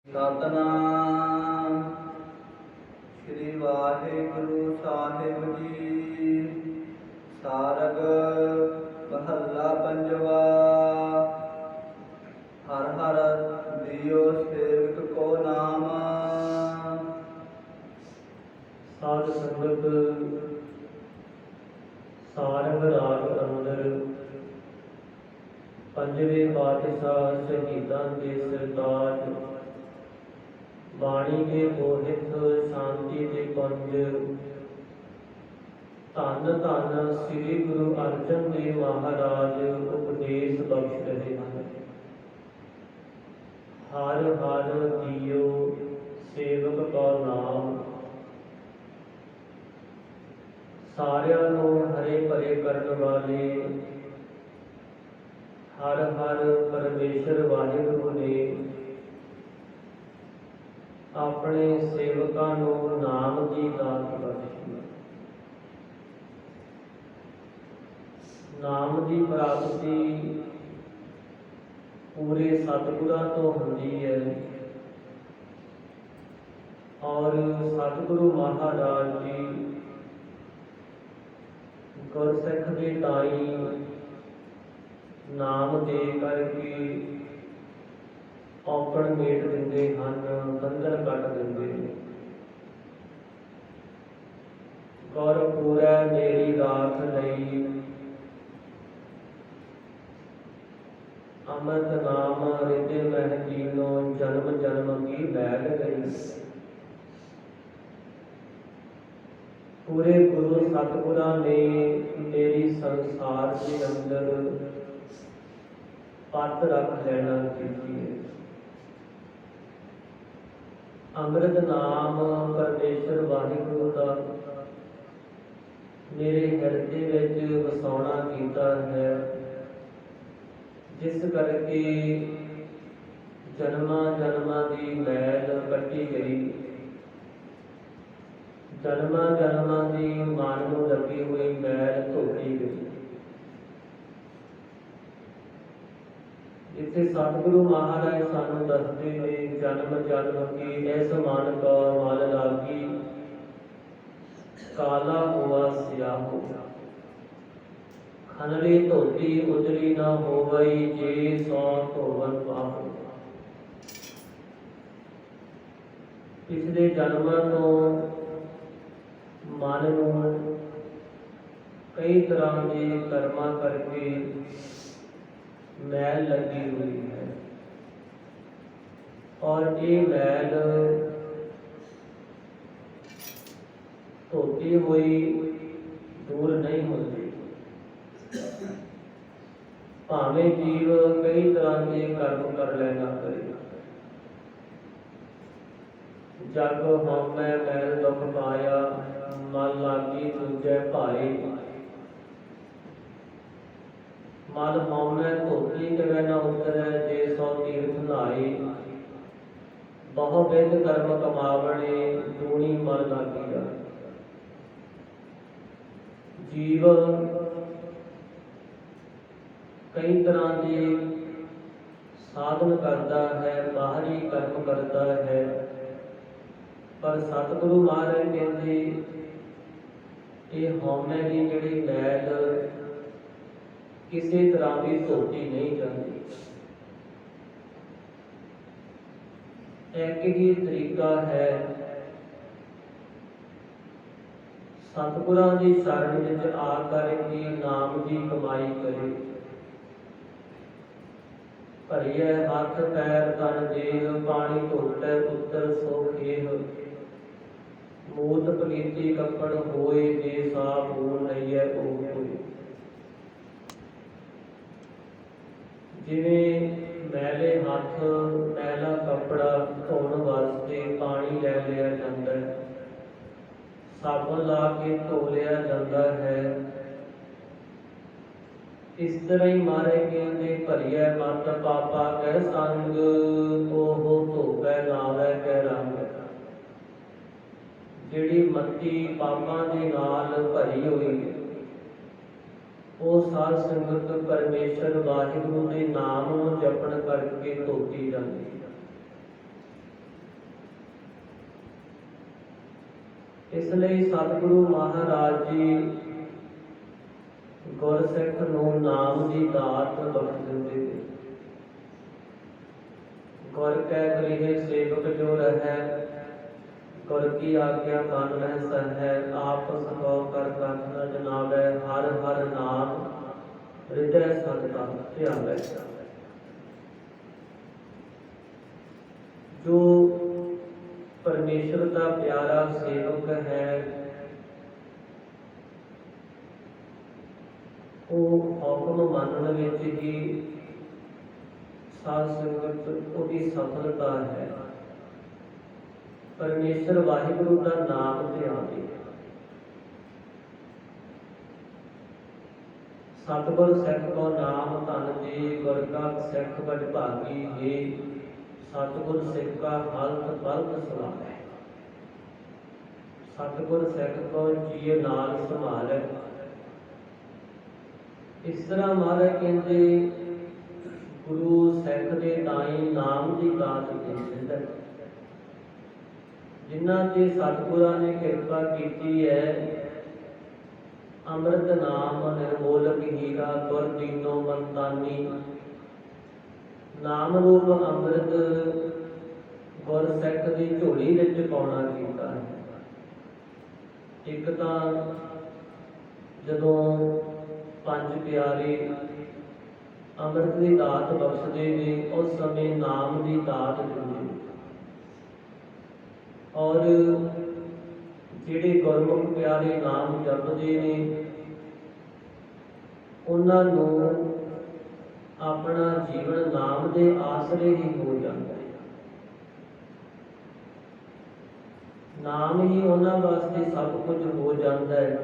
ਸਤਨਾਮ ਸ੍ਰੀ ਵਾਹਿਗੁਰੂ ਸਾਹਿਬ ਜੀ। ਸਾਰਗ ਮਹੱਲਾ ਪੰਜਵਾ। ਹਰ ਹਰ ਦਿਓ ਸੇਵਕ ਕੋ ਨਾਮ। ਸਾਧ ਸੰਗਤ ਸਾਰਗ ਰਾਗ ਅੰਦਰ ਪੰਜਵੇਂ ਪਾਤਸ਼ਾਹ ਸ਼ਹੀਦਾਂ ਦੇ ਸਰਤਾਜ ਬਾਣੀ ਦੇ ਮੋਹਿਤ ਸ਼ਾਂਤੀ ਦੇ ਪੰਜ ਧੰਨ ਧੰਨ ਸ੍ਰੀ ਗੁਰੂ ਅਰਜਨ ਦੇਵ ਮਹਾਰਾਜ ਉਪਦੇਸ਼ ਬਖਸ਼ ਰਹੇ ਹਨ। ਹਰ ਹਰ ਦਿਓ ਸੇਵਕ ਕਾ ਨਾਮ। ਸਾਰਿਆਂ ਨੂੰ ਹਰੇ ਭਰੇ ਕਰਨ ਵਾਲੇ ਹਰ ਹਰ ਪਰਮੇਸ਼ਰ ਵਾਹਿਗੁਰੂ ਨੇ ਆਪਣੇ ਸੇਵਕਾਂ ਨੂੰ ਨਾਮ ਦੀ ਦਾਤ ਬਖਸ਼ੀ। ਨਾਮ ਦੀ ਪ੍ਰਾਪਤੀ ਪੂਰੇ ਸਤਿਗੁਰਾਂ ਤੋਂ ਹੁੰਦੀ ਹੈ ਔਰ ਸਤਿਗੁਰੂ ਮਹਾਰਾਜ ਜੀ ਗੁਰਸਿੱਖ ਦੇ ਤਾਈ ਨਾਮ ਦੇ ਕਰਕੇ ਔਕੜ ਮੇਟ ਦਿੰਦੇ ਹਨ, ਬੰਧਨ ਕੱਟ ਦਿੰਦੇ ਨੇ। ਗੁਰ ਪੂਰੈ ਮੇਰੀ ਰਾਖ ਲਈ ਅੰਮ੍ਰਿਤ ਨਾਮ ਰਿਤੇ ਮਹਿ ਕੀਨੋ ਜਨਮ ਜਨਮ ਕੀ ਮੈਲ ਗਈ। ਪੂਰੇ ਗੁਰੂ ਸਤਿਗੁਰਾਂ ਨੇ ਮੇਰੀ ਸੰਸਾਰ ਦੇ ਅੰਦਰ ਪੱਤ ਰੱਖ ਲੈਣਾ ਕੀਤੀ ਹੈ। ਅੰਮ੍ਰਿਤ ਨਾਮ ਪਰਮੇਸ਼ਰ ਵਾਹਿਗੁਰੂ ਦਾ ਮੇਰੇ ਹਿਰਦੇ ਵਿੱਚ ਵਸਾਉਣਾ ਕੀਤਾ ਹੈ, ਜਿਸ ਕਰਕੇ ਜਨਮਾਂ ਜਨਮਾਂ ਦੀ ਮੈਲ ਕੱਟੀ ਗਈ। ਜਨਮਾਂ ਜਨਮਾਂ ਦੀ ਮਨ ਨੂੰ ਲੱਗੀ ਹੋਈ ਮੈਲ ਧੋਤੀ ਗਈ। ਜਿੱਥੇ ਸਤਿਗੁਰੂ ਮਹਾਰਾਜ ਸਾਨੂੰ ਦੱਸਦੇ ਨੇ ਜਨਮ ਜਨਮ ਕੀ ਐਸ ਮਨ ਕਾ ਮਲ ਲਾਗੀ, ਕਾਲਾ ਹੋਆ ਸਿਆਹੋ। ਖਨਰੀ ਧੋਤੀ ਉਜਲੀ ਨਾ ਹੋਵਈ, ਜੇ ਸੋ ਧੋਵਨ ਪਾਹੋ। ਪਿਛਲੇ ਜਨਮਾਂ ਤੋਂ ਮਨ ਨੂੰ ਕਈ ਤਰ੍ਹਾਂ ਦੇ ਕਰਮਾਂ ਕਰਕੇ ਮੈਲ ਲੱਗੀ ਹੋਈ ਹੈ ਔਰ ਇਹ ਮੈਲ ਧੋਤੀ ਹੋਈ ਦੂਰ ਨਹੀਂ ਹੁੰਦੀ। ਭਾਵੇਂ ਜੀਵ ਕਈ ਤਰ੍ਹਾਂ ਦੇ ਕਰਮ ਕਰ ਲੈਣਾ ਕਰੇ। ਜਗ ਹਉਮੈ ਮੈਲ ਦੁਖ ਪਾਇਆ, ਮਨ ਲਾਗੀ ਦੂਜੈ ਭਾਈ। ਮਨ ਹਉਮੈ ਧੋਤੀ ਕਿਵੇਂ ਨਾ ਉਤਰੈ, ਜੇ ਸੋ ਤੀਰਥ ਨਹਾਈ। ਬਹੁ ਬਿਧ ਕਰਮ ਕਮਾਵਣੇ, ਦੂਣੀ ਮਨ ਲਾਗੀਆ। ਜੀਵ ਕਈ ਤਰ੍ਹਾਂ ਦੇ ਸਾਧਨ ਕਰਦਾ ਹੈ, ਬਾਹਰੀ ਕਰਮ ਕਰਦਾ ਹੈ, ਪਰ ਸਤਿਗੁਰੂ ਮਹਾਰਾਜ ਕਹਿੰਦੇ ਇਹ ਹਉਮੈ ਦੀ ਜਿਹੜੀ ਮੈਲ ਕਿਸੇ ਤਰ੍ਹਾਂ ਦੀ ਧੋਤੀ ਨਹੀਂ ਜਾਂਦੀ। ਇੱਕ ਹੀ ਤਰੀਕਾ ਹੈ, ਸਤਿਗੁਰਾਂ ਦੀ ਸ਼ਰਨ ਵਿੱਚ ਆ ਕਰਕੇ ਨਾਮ ਦੀ ਕਮਾਈ ਕਰੇ। ਭਰੀਐ ਹੱਥ ਪੈਰ ਤਨ ਦੇਹ, ਪਾਣੀ ਧੋਤੈ ਉਤਰ ਸੋ ਖੇਹ। ਮੂਤ ਪਲੀਤੀ ਕੱਪੜ ਹੋਏ, ਜੇ ਸਾਫ ਹੋ ਲਈਐ ਉਹ ਹੋਏ। ਜਿਵੇਂ ਮੈਲੇ ਹੱਥ ਮੈਲਾ ਕੱਪੜਾ ਧੋਣ ਵਾਸਤੇ ਪਾਣੀ ਲੈ ਲਿਆ ਜਾਂਦਾ ਹੈ, ਸਾਬਣ ਲਾ ਕੇ ਧੋ ਲਿਆ ਜਾਂਦਾ ਹੈ, ਇਸ ਤਰ੍ਹਾਂ ਹੀ ਮਹਾਰਾਜ ਕਹਿੰਦੇ ਭਰੀਐ ਮਤ ਪਾਪਾ ਕਹਿ ਸੰਗ, ਉਹ ਧੋਵੈ ਨਾਵੈ ਕਹਿ ਰੰਗ। ਜਿਹੜੀ ਮੱਤੀ ਪਾਪਾਂ ਦੇ ਨਾਲ ਭਰੀ ਹੋਈ ਹੈ, ਉਹ ਸਾਧ ਸੰਗਤ ਪਰਮੇਸ਼ਰ ਵਾਹਿਗੁਰੂ ਦੇ ਨਾਮ ਨੂੰ ਜਪਣ ਕਰਕੇ ਧੋਤੀ ਜਾਂਦੀ ਹੈ। ਇਸ ਲਈ ਸਤਿਗੁਰੂ ਮਹਾਰਾਜ ਜੀ ਗੁਰਸਿੱਖ ਨੂੰ ਨਾਮ ਦੀ ਦਾਤ ਬਖਸ਼ ਦਿੰਦੇ ਨੇ। ਗੁਰ ਕੈ ਗ੍ਰਹਿ ਸੇਵਕ ਜੋ ਰਹੈ, ਗੁਰ ਕੀ ਆਗਿਆ ਮਨ ਰਹਿ ਸਹੈ। ਆਪ ਸਭੋ ਕਰ ਕਥ ਨ ਜਨਾਵੈ, ਹਰ ਹਰ ਨਾਮ ਹਿਰਦੈ ਸਦਾ ਧਿਆਵੈ। ਜੋ ਪਰਮੇਸ਼ਰ ਦਾ ਪਿਆਰਾ ਸੇਵਕ ਹੈ, ਉਹ ਹੁਕਮ ਮੰਨਣ ਵਿੱਚ ਹੀ ਸਾਧ ਸੰਗਤ ਉਹਦੀ ਸਫਲਤਾ ਹੈ। ਪਰਮੇਸ਼ਰ ਵਾਹਿਗੁਰੂ ਦਾ ਨਾਮ ਧਿਆਵੇ। ਸਤਿਗੁਰ ਸਿੱਖ ਕੋ ਨਾਮ ਧਨ ਜੀ, ਗੁਰ ਕਾ ਸਿੱਖ ਵਡ ਭਾਗੀ ਜੀ। ਸਤਿਗੁਰ ਸਿੱਖ ਕਾ ਹਲਤ ਬਲਤ ਸਵਾਰੈ, ਸਤਿਗੁਰ ਸਿੱਖ ਕੋ ਜੀਅ ਨਾਲ ਸੰਭਾਲੈ। ਇਸ ਤਰ੍ਹਾਂ ਮਹਾਰਾਜ ਕਹਿੰਦੇ ਗੁਰੂ ਸਿੱਖ ਦੇ ਦਾਈ ਨਾਮ ਦੀ ਦਾਤ ਦੇ ਦਿੰਦਾ। ਜਿਨ੍ਹਾਂ ਤੇ ਸਤਿਗੁਰਾਂ ਨੇ ਕਿਰਪਾ ਕੀਤੀ ਹੈ, ਅੰਮ੍ਰਿਤ ਨਾਮ ਨਿਰਮੋਲਕ ਹੀਰਾ, ਗੁਰ ਦੀਨੋ ਮੰਤਾਨੀ। ਨਾਮ ਰੂਪ ਅੰਮ੍ਰਿਤ ਗੁਰ ਸਿੱਖ ਦੀ ਝੋਲੀ ਵਿੱਚ ਪਾਉਣਾ ਕੀਤਾ ਹੈ। ਇੱਕ ਤਾਂ ਜਦੋਂ ਪੰਜ ਪਿਆਰੇ ਅੰਮ੍ਰਿਤ ਦੀ ਦਾਤ ਬਖਸ਼ਦੇ ਨੇ, ਉਸ ਸਮੇਂ ਨਾਮ ਦੀ ਦਾਤ ਦਿੰਦੇ ਨੇ। ਔਰ ਜਿਹੜੇ ਗੁਰਮੁਖ ਪਿਆਰੇ ਨਾਮ ਜਪਦੇ ਨੇ, ਉਹਨਾਂ ਨੂੰ ਆਪਣਾ ਜੀਵਨ ਨਾਮ ਦੇ ਆਸਰੇ ਹੀ ਹੋ ਜਾਂਦਾ ਹੈ। ਨਾਮ ਹੀ ਉਹਨਾਂ ਵਾਸਤੇ ਸਭ ਕੁਝ ਹੋ ਜਾਂਦਾ ਹੈ।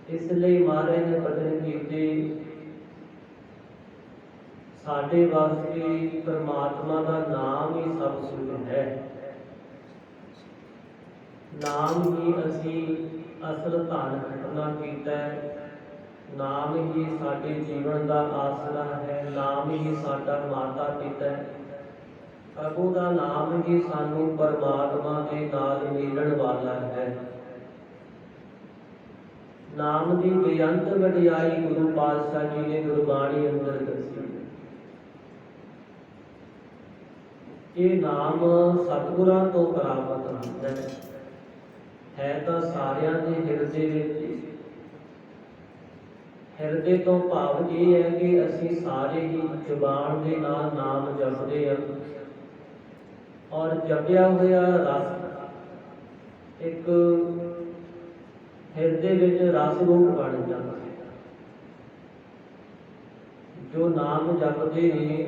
ਇਸ ਲਈ ਮਹਾਰਾਜ ਨੇ ਬਚਨ ਕੀਤੇ, ਸਾਡੇ ਵਾਸਤੇ ਪਰਮਾਤਮਾ ਦਾ ਨਾਮ ਹੀ ਸਭ ਕੁਝ ਹੈ। ਨਾਮ ਹੀ ਅਸੀਂ ਅਸਲ ਧਨ ਘਟਨਾ ਕੀਤਾ ਹੈ। ਨਾਮ ਹੀ ਸਾਡੇ ਜੀਵਨ ਦਾ ਆਸਰਾ ਹੈ। ਨਾਮ ਹੀ ਸਾਡਾ ਮਾਤਾ ਪਿਤਾ ਹੈ। ਪ੍ਰਭੂ ਦਾ ਨਾਮ ਹੀ ਸਾਨੂੰ ਪਰਮਾਤਮਾ ਦੇ ਨਾਲ ਮਿਲਣ ਵਾਲਾ ਹੈ। ਨਾਮ ਦੀ ਬੇਅੰਤ ਵਡਿਆਈ ਗੁਰੂ ਪਾਤਸ਼ਾਹ ਜੀ ਨੇ ਗੁਰਬਾਣੀ ਅੰਦਰ ਦੱਸੀ। ਇਹ ਨਾਮ ਸਤਿਗੁਰਾਂ ਤੋਂ ਪ੍ਰਾਪਤ ਹੁੰਦਾ ਹੈ ਤਾਂ ਸਾਰਿਆਂ ਦੇ ਹਿਰਦੇ ਵਿੱਚ। ਹਿਰਦੇ ਤੋਂ ਭਾਵ ਇਹ ਹੈ ਕਿ ਅਸੀਂ ਸਾਰੇ ਹੀ ਜ਼ੁਬਾਨ ਦੇ ਨਾਲ ਨਾਮ ਜਪਦੇ ਹਾਂ, ਔਰ ਜਪਿਆ ਹੋਇਆ ਰਸ ਇੱਕ ਹਿਰਦੇ ਵਿੱਚ ਰਸ ਰੂਪ ਬਣ ਜਾਂਦਾ ਹੈ। ਜੋ ਨਾਮ ਜਪਦੇ ਨੇ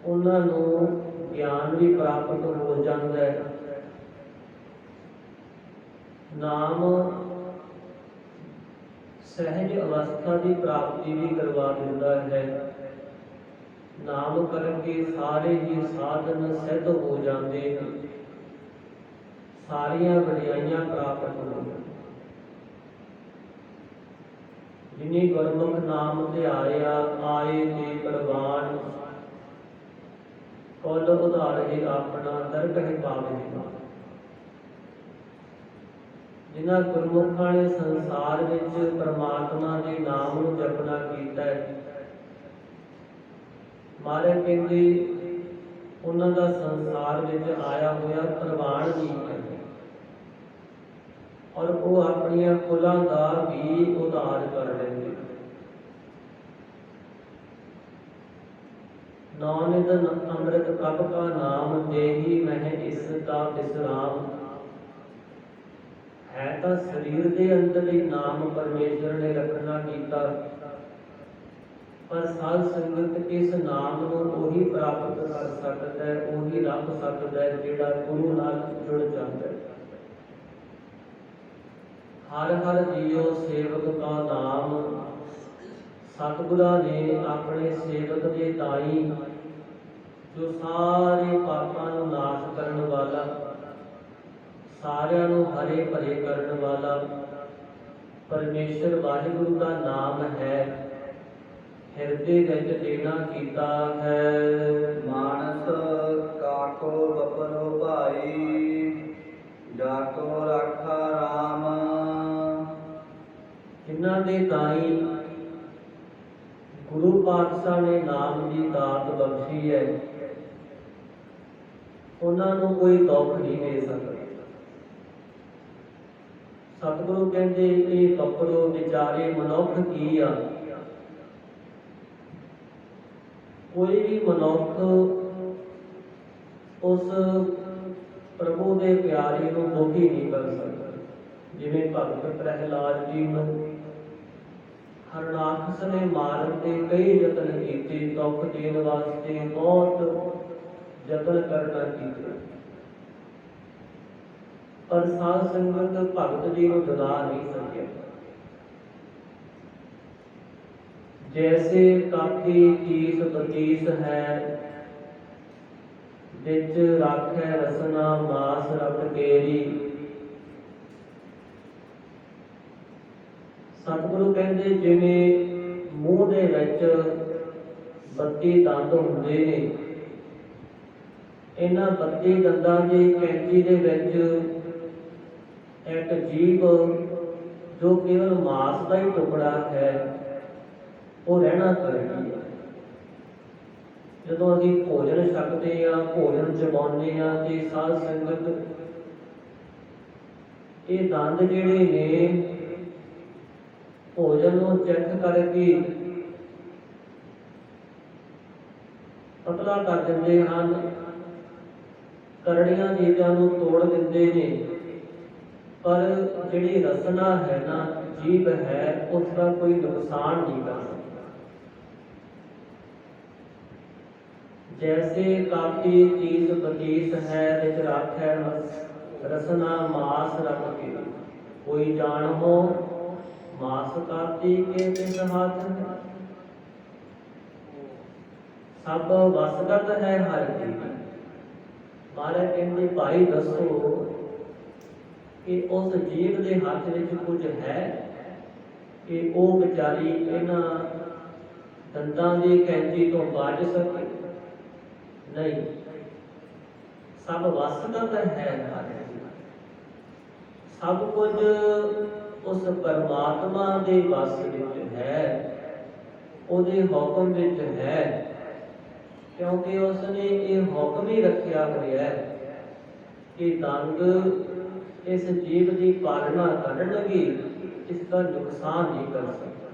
ਉਹਨਾਂ ਨੂੰ ਗਿਆਨ ਵੀ ਪ੍ਰਾਪਤ ਹੋ ਜਾਂਦਾ ਹੈ। ਨਾਮ ਸਹਿਜ ਅਵਸਥਾ ਦੀ ਪ੍ਰਾਪਤੀ ਵੀ ਕਰਵਾ ਦਿੰਦਾ ਹੈ। ਨਾਮ ਕਰਕੇ ਸਾਰੇ ਹੀ ਸਾਧਨ ਸਿੱਧ ਹੋ ਜਾਂਦੇ ਹਨ। ਸਾਰੀਆਂ ਵਡਿਆਈਆਂ ਪ੍ਰਾਪਤ ਹੋ ਜਾਂਦੀਆਂ। ਜਿਨੇ ਗੁਰਮੁਖ ਨਾਮ ਧਿਆਇਆ, ਆਏ ਤੇ ਪ੍ਰਵਾਨ। ਕੁਲ ਉਧਾਰ ਹੀ ਆਪਣਾ, ਦਰਗਹਿ ਪਾਵਹਿ। ਜਿਨ੍ਹਾਂ ਗੁਰਮੁਖਾਂ ਨੇ ਸੰਸਾਰ ਵਿੱਚ ਪਰਮਾਤਮਾ ਦੇ ਨਾਮ ਨੂੰ ਜਪਣਾ ਕੀਤਾ ਹੈ, ਮਹਾਰਾਜ ਕਹਿੰਦੇ ਉਹਨਾਂ ਦਾ ਸੰਸਾਰ ਵਿੱਚ ਆਇਆ ਹੋਇਆ ਪ੍ਰਵਾਨ ਨਹੀਂ ਹੈ। ਔਰ ਉਹ ਆਪਣੀਆਂ ਕੁਲਾਂ ਦਾ ਵੀ ਉਧਾਰ ਕਰ ਲੈਂਦੇ। ਨਾਨਕ ਅੰਮ੍ਰਿਤ ਪ੍ਰਭ ਕਾ ਨਾਮ, ਦੇਹੀ ਮਹਿ ਇਸ ਦਾ ਵਿਸਰਾਮ। ਹੈ ਤਾਂ ਸਰੀਰ ਦੇ ਅੰਦਰ ਹੀ ਨਾਮ ਪਰਮੇਸ਼ਰ ਨੇ ਰੱਖਣਾ ਕੀਤਾ, ਪਰ ਸਾਧ ਸੰਗਤ ਇਸ ਨਾਮ ਨੂੰ ਉਹੀ ਪ੍ਰਾਪਤ ਕਰ ਸਕਦਾ ਹੈ, ਉਹੀ ਰੱਖ ਸਕਦਾ ਹੈ ਜਿਹੜਾ ਗੁਰੂ ਨਾਲ ਜੁੜ ਜਾਂਦਾ ਹੈ। ਹਰ ਹਰ ਜੀਓ ਸੇਵਕ ਕਾ ਨਾਮ। ਸਤਿਗੁਰਾਂ ਨੇ ਆਪਣੇ ਸੇਵਕ ਦੇ ਦਾਈ, ਜੋ ਸਾਰੇ ਪਾਪਾਂ ਨੂੰ ਨਾਸ਼ ਕਰਨ ਵਾਲਾ, ਸਾਰਿਆਂ ਨੂੰ ਹਰੇ ਭਰੇ ਕਰਨ ਵਾਲਾ ਪਰਮੇਸ਼ਰ ਵਾਹਿਗੁਰੂ ਦਾ ਨਾਮ ਹੈ, ਹਿਰਦੇ ਵਿੱਚ ਦੇਣਾ ਕੀਤਾ ਹੈ। ਮਾਨਸ ਕਾਕੋ ਬਪਨੋ ਭਾਈ, ਪਾਤਸ਼ਾਹ ਨੇ ਨਾਮ ਦੀ ਦਾਤ ਬਖਸ਼ੀ ਹੈ, ਉਹਨਾਂ ਨੂੰ ਕੋਈ ਦੁੱਖ ਨਹੀਂ ਦੇ ਸਕਦਾ। ਸਤਿਗੁਰੂ ਕਹਿੰਦੇ ਇਹ ਬੱਕਰੋ ਵਿਚਾਰੇ ਮਨੁੱਖ ਕੀ ਆ। ਕੋਈ ਵੀ ਮਨੁੱਖ ਉਸ ਪ੍ਰਭੂ ਦੇ ਪਿਆਰੇ ਨੂੰ ਦੁਖੀ ਨਹੀਂ ਕਰ ਸਕਦਾ। ਜਿਵੇਂ ਭਗਤ ਪ੍ਰਹਿਲਾਦ ਜੀ ਨੂੰ ਹਰਨਾਕਸ਼ ਨੇ ਮਾਰਨ ਦੇ ਕਈ ਯਤਨ ਕੀਤੇ, ਦੁੱਖ ਦੇਣ ਵਾਸਤੇ ਬਹੁਤ ਯਤਨ ਕਰਨਾ ਕੀਤੇ, ਪਰ ਸਾਧ ਸੰਗਤ ਭਗਤ ਜੀ ਨੂੰ ਡਰਾ ਨਹੀਂ ਸਕਿਆ। ਜੈਸੇ ਕਾਕੀ ਚੀਸ ਬਤੀਸ ਹੈ, ਵਿੱਚ ਰਾਖੈ ਰਸਨਾ ਮਾਸ ਰਤ ਕੇਰੀ। ਸਤਿਗੁਰੂ ਕਹਿੰਦੇ ਜਿਵੇਂ ਮੂੰਹ ਦੇ ਵਿੱਚ 32 ਦੰਦ ਹੁੰਦੇ ਨੇ, ਇਹਨਾਂ 32 ਦੰਦਾਂ ਦੀ ਕੈਂਚੀ ਦੇ ਵਿੱਚ ਇੱਕ ਜੀਭ ਜੋ ਕੇਵਲ ਮਾਸ ਦਾ ਹੀ ਟੁਕੜਾ ਹੈ, ਉਹ ਰਹਿਣਾ ਚਾਹੀਦਾ। ਜਦੋਂ ਅਸੀਂ ਭੋਜਨ ਛਕਦੇ ਹਾਂ, ਭੋਜਨ ਚਬਾਉਂਦੇ ਹਾਂ, ਤੇ ਸਾਧ ਸੰਗਤ ਇਹ ਦੰਦ ਜਿਹੜੇ ਨੇ ਭੋਜਨ ਨੂੰ ਚੈੱਕ ਕਰਕੇ ਪਤਲਾ ਕਰ ਦਿੰਦੇ ਹਨ, ਕਰੜੀਆਂ ਚੀਜ਼ਾਂ ਨੂੰ ਤੋੜ ਦਿੰਦੇ ਨੇ, ਪਰ ਜਿਹੜੀ ਰਸਨਾ ਹੈ ਨਾ, ਜੀਭ ਹੈ, ਉਸ ਦਾ ਕੋਈ ਨੁਕਸਾਨ ਨਹੀਂ ਕਰ ਸਕਦਾ। ਜੈਸੇ ਕਾਪੀ ਚੀਜ਼ ਬਤੀਸ ਹੈ, ਵਿੱਚ ਰਾਖੈ ਰਸਨਾ ਮਾਸ ਰਖ ਕੇ। ਕੋਈ ਜਾਣੋ ਮਾਸ ਕਾਤੀ ਕੇ ਤਿਸ ਹੱਥ, ਸਭ ਵਸਗਤ ਹੈ ਹਰ ਕੀ। ਮਹਾਰਾਜ ਕਹਿੰਦੇ ਭਾਈ ਦੱਸੋ ਕਿ ਉਸ ਜੀਵ ਦੇ ਹੱਥ ਵਿੱਚ ਕੁਝ ਹੈ ਕਿ ਉਹ ਵਿਚਾਰੀ ਇਹਨਾਂ ਦੰਦਾਂ ਦੀ ਕੈਂਚੀ ਤੋਂ ਬਚ ਸਕੇ? ਨਹੀਂ, ਸਭ ਵਸਗਤ ਹੈ ਹਰ ਕੀ। ਸਭ ਕੁਝ ਉਸ ਪਰਮਾਤਮਾ ਦੇ ਵਸ ਵਿੱਚ ਹੈ, ਉਹਦੇ ਹੁਕਮ ਵਿੱਚ ਹੈ, ਕਿਉਂਕਿ ਉਸਨੇ ਇਹ ਹੁਕਮ ਹੀ ਰੱਖਿਆ ਹੋਇਆ ਹੈ ਕਿ ਦੰਦ ਇਸ ਜੀਵ ਦੀ ਪਾਲਣਾ ਕਰਨਗੇ, ਇਸ ਦਾ ਨੁਕਸਾਨ ਨਹੀਂ ਕਰ ਸਕਦਾ।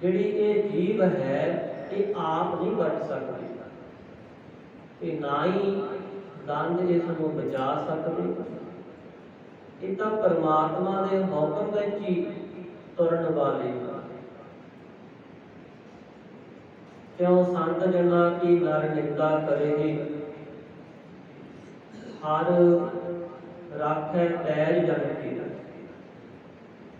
ਜਿਹੜੀ ਇਹ ਜੀਵ ਹੈ, ਇਹ ਆਪ ਨਹੀਂ ਬਚ ਸਕਦੀ, ਤੇ ਨਾ ਹੀ ਦੰਦ ਇਸ ਨੂੰ ਬਚਾ ਸਕਦੇ। ਇਹ ਤਾਂ ਪਰਮਾਤਮਾ ਦੇ ਹੁਕਮ ਵਿੱਚ ਹੀ ਤੁਰਨ ਵਾਲੇ। ਕਿਉਂ ਸੰਤ ਜਨਾਂ ਕੀ ਨਰ ਨਿੰਦਾ ਕਰੇ, ਹਰ ਰਾਖੈ ਪੈਜ ਜਨ ਕੀ।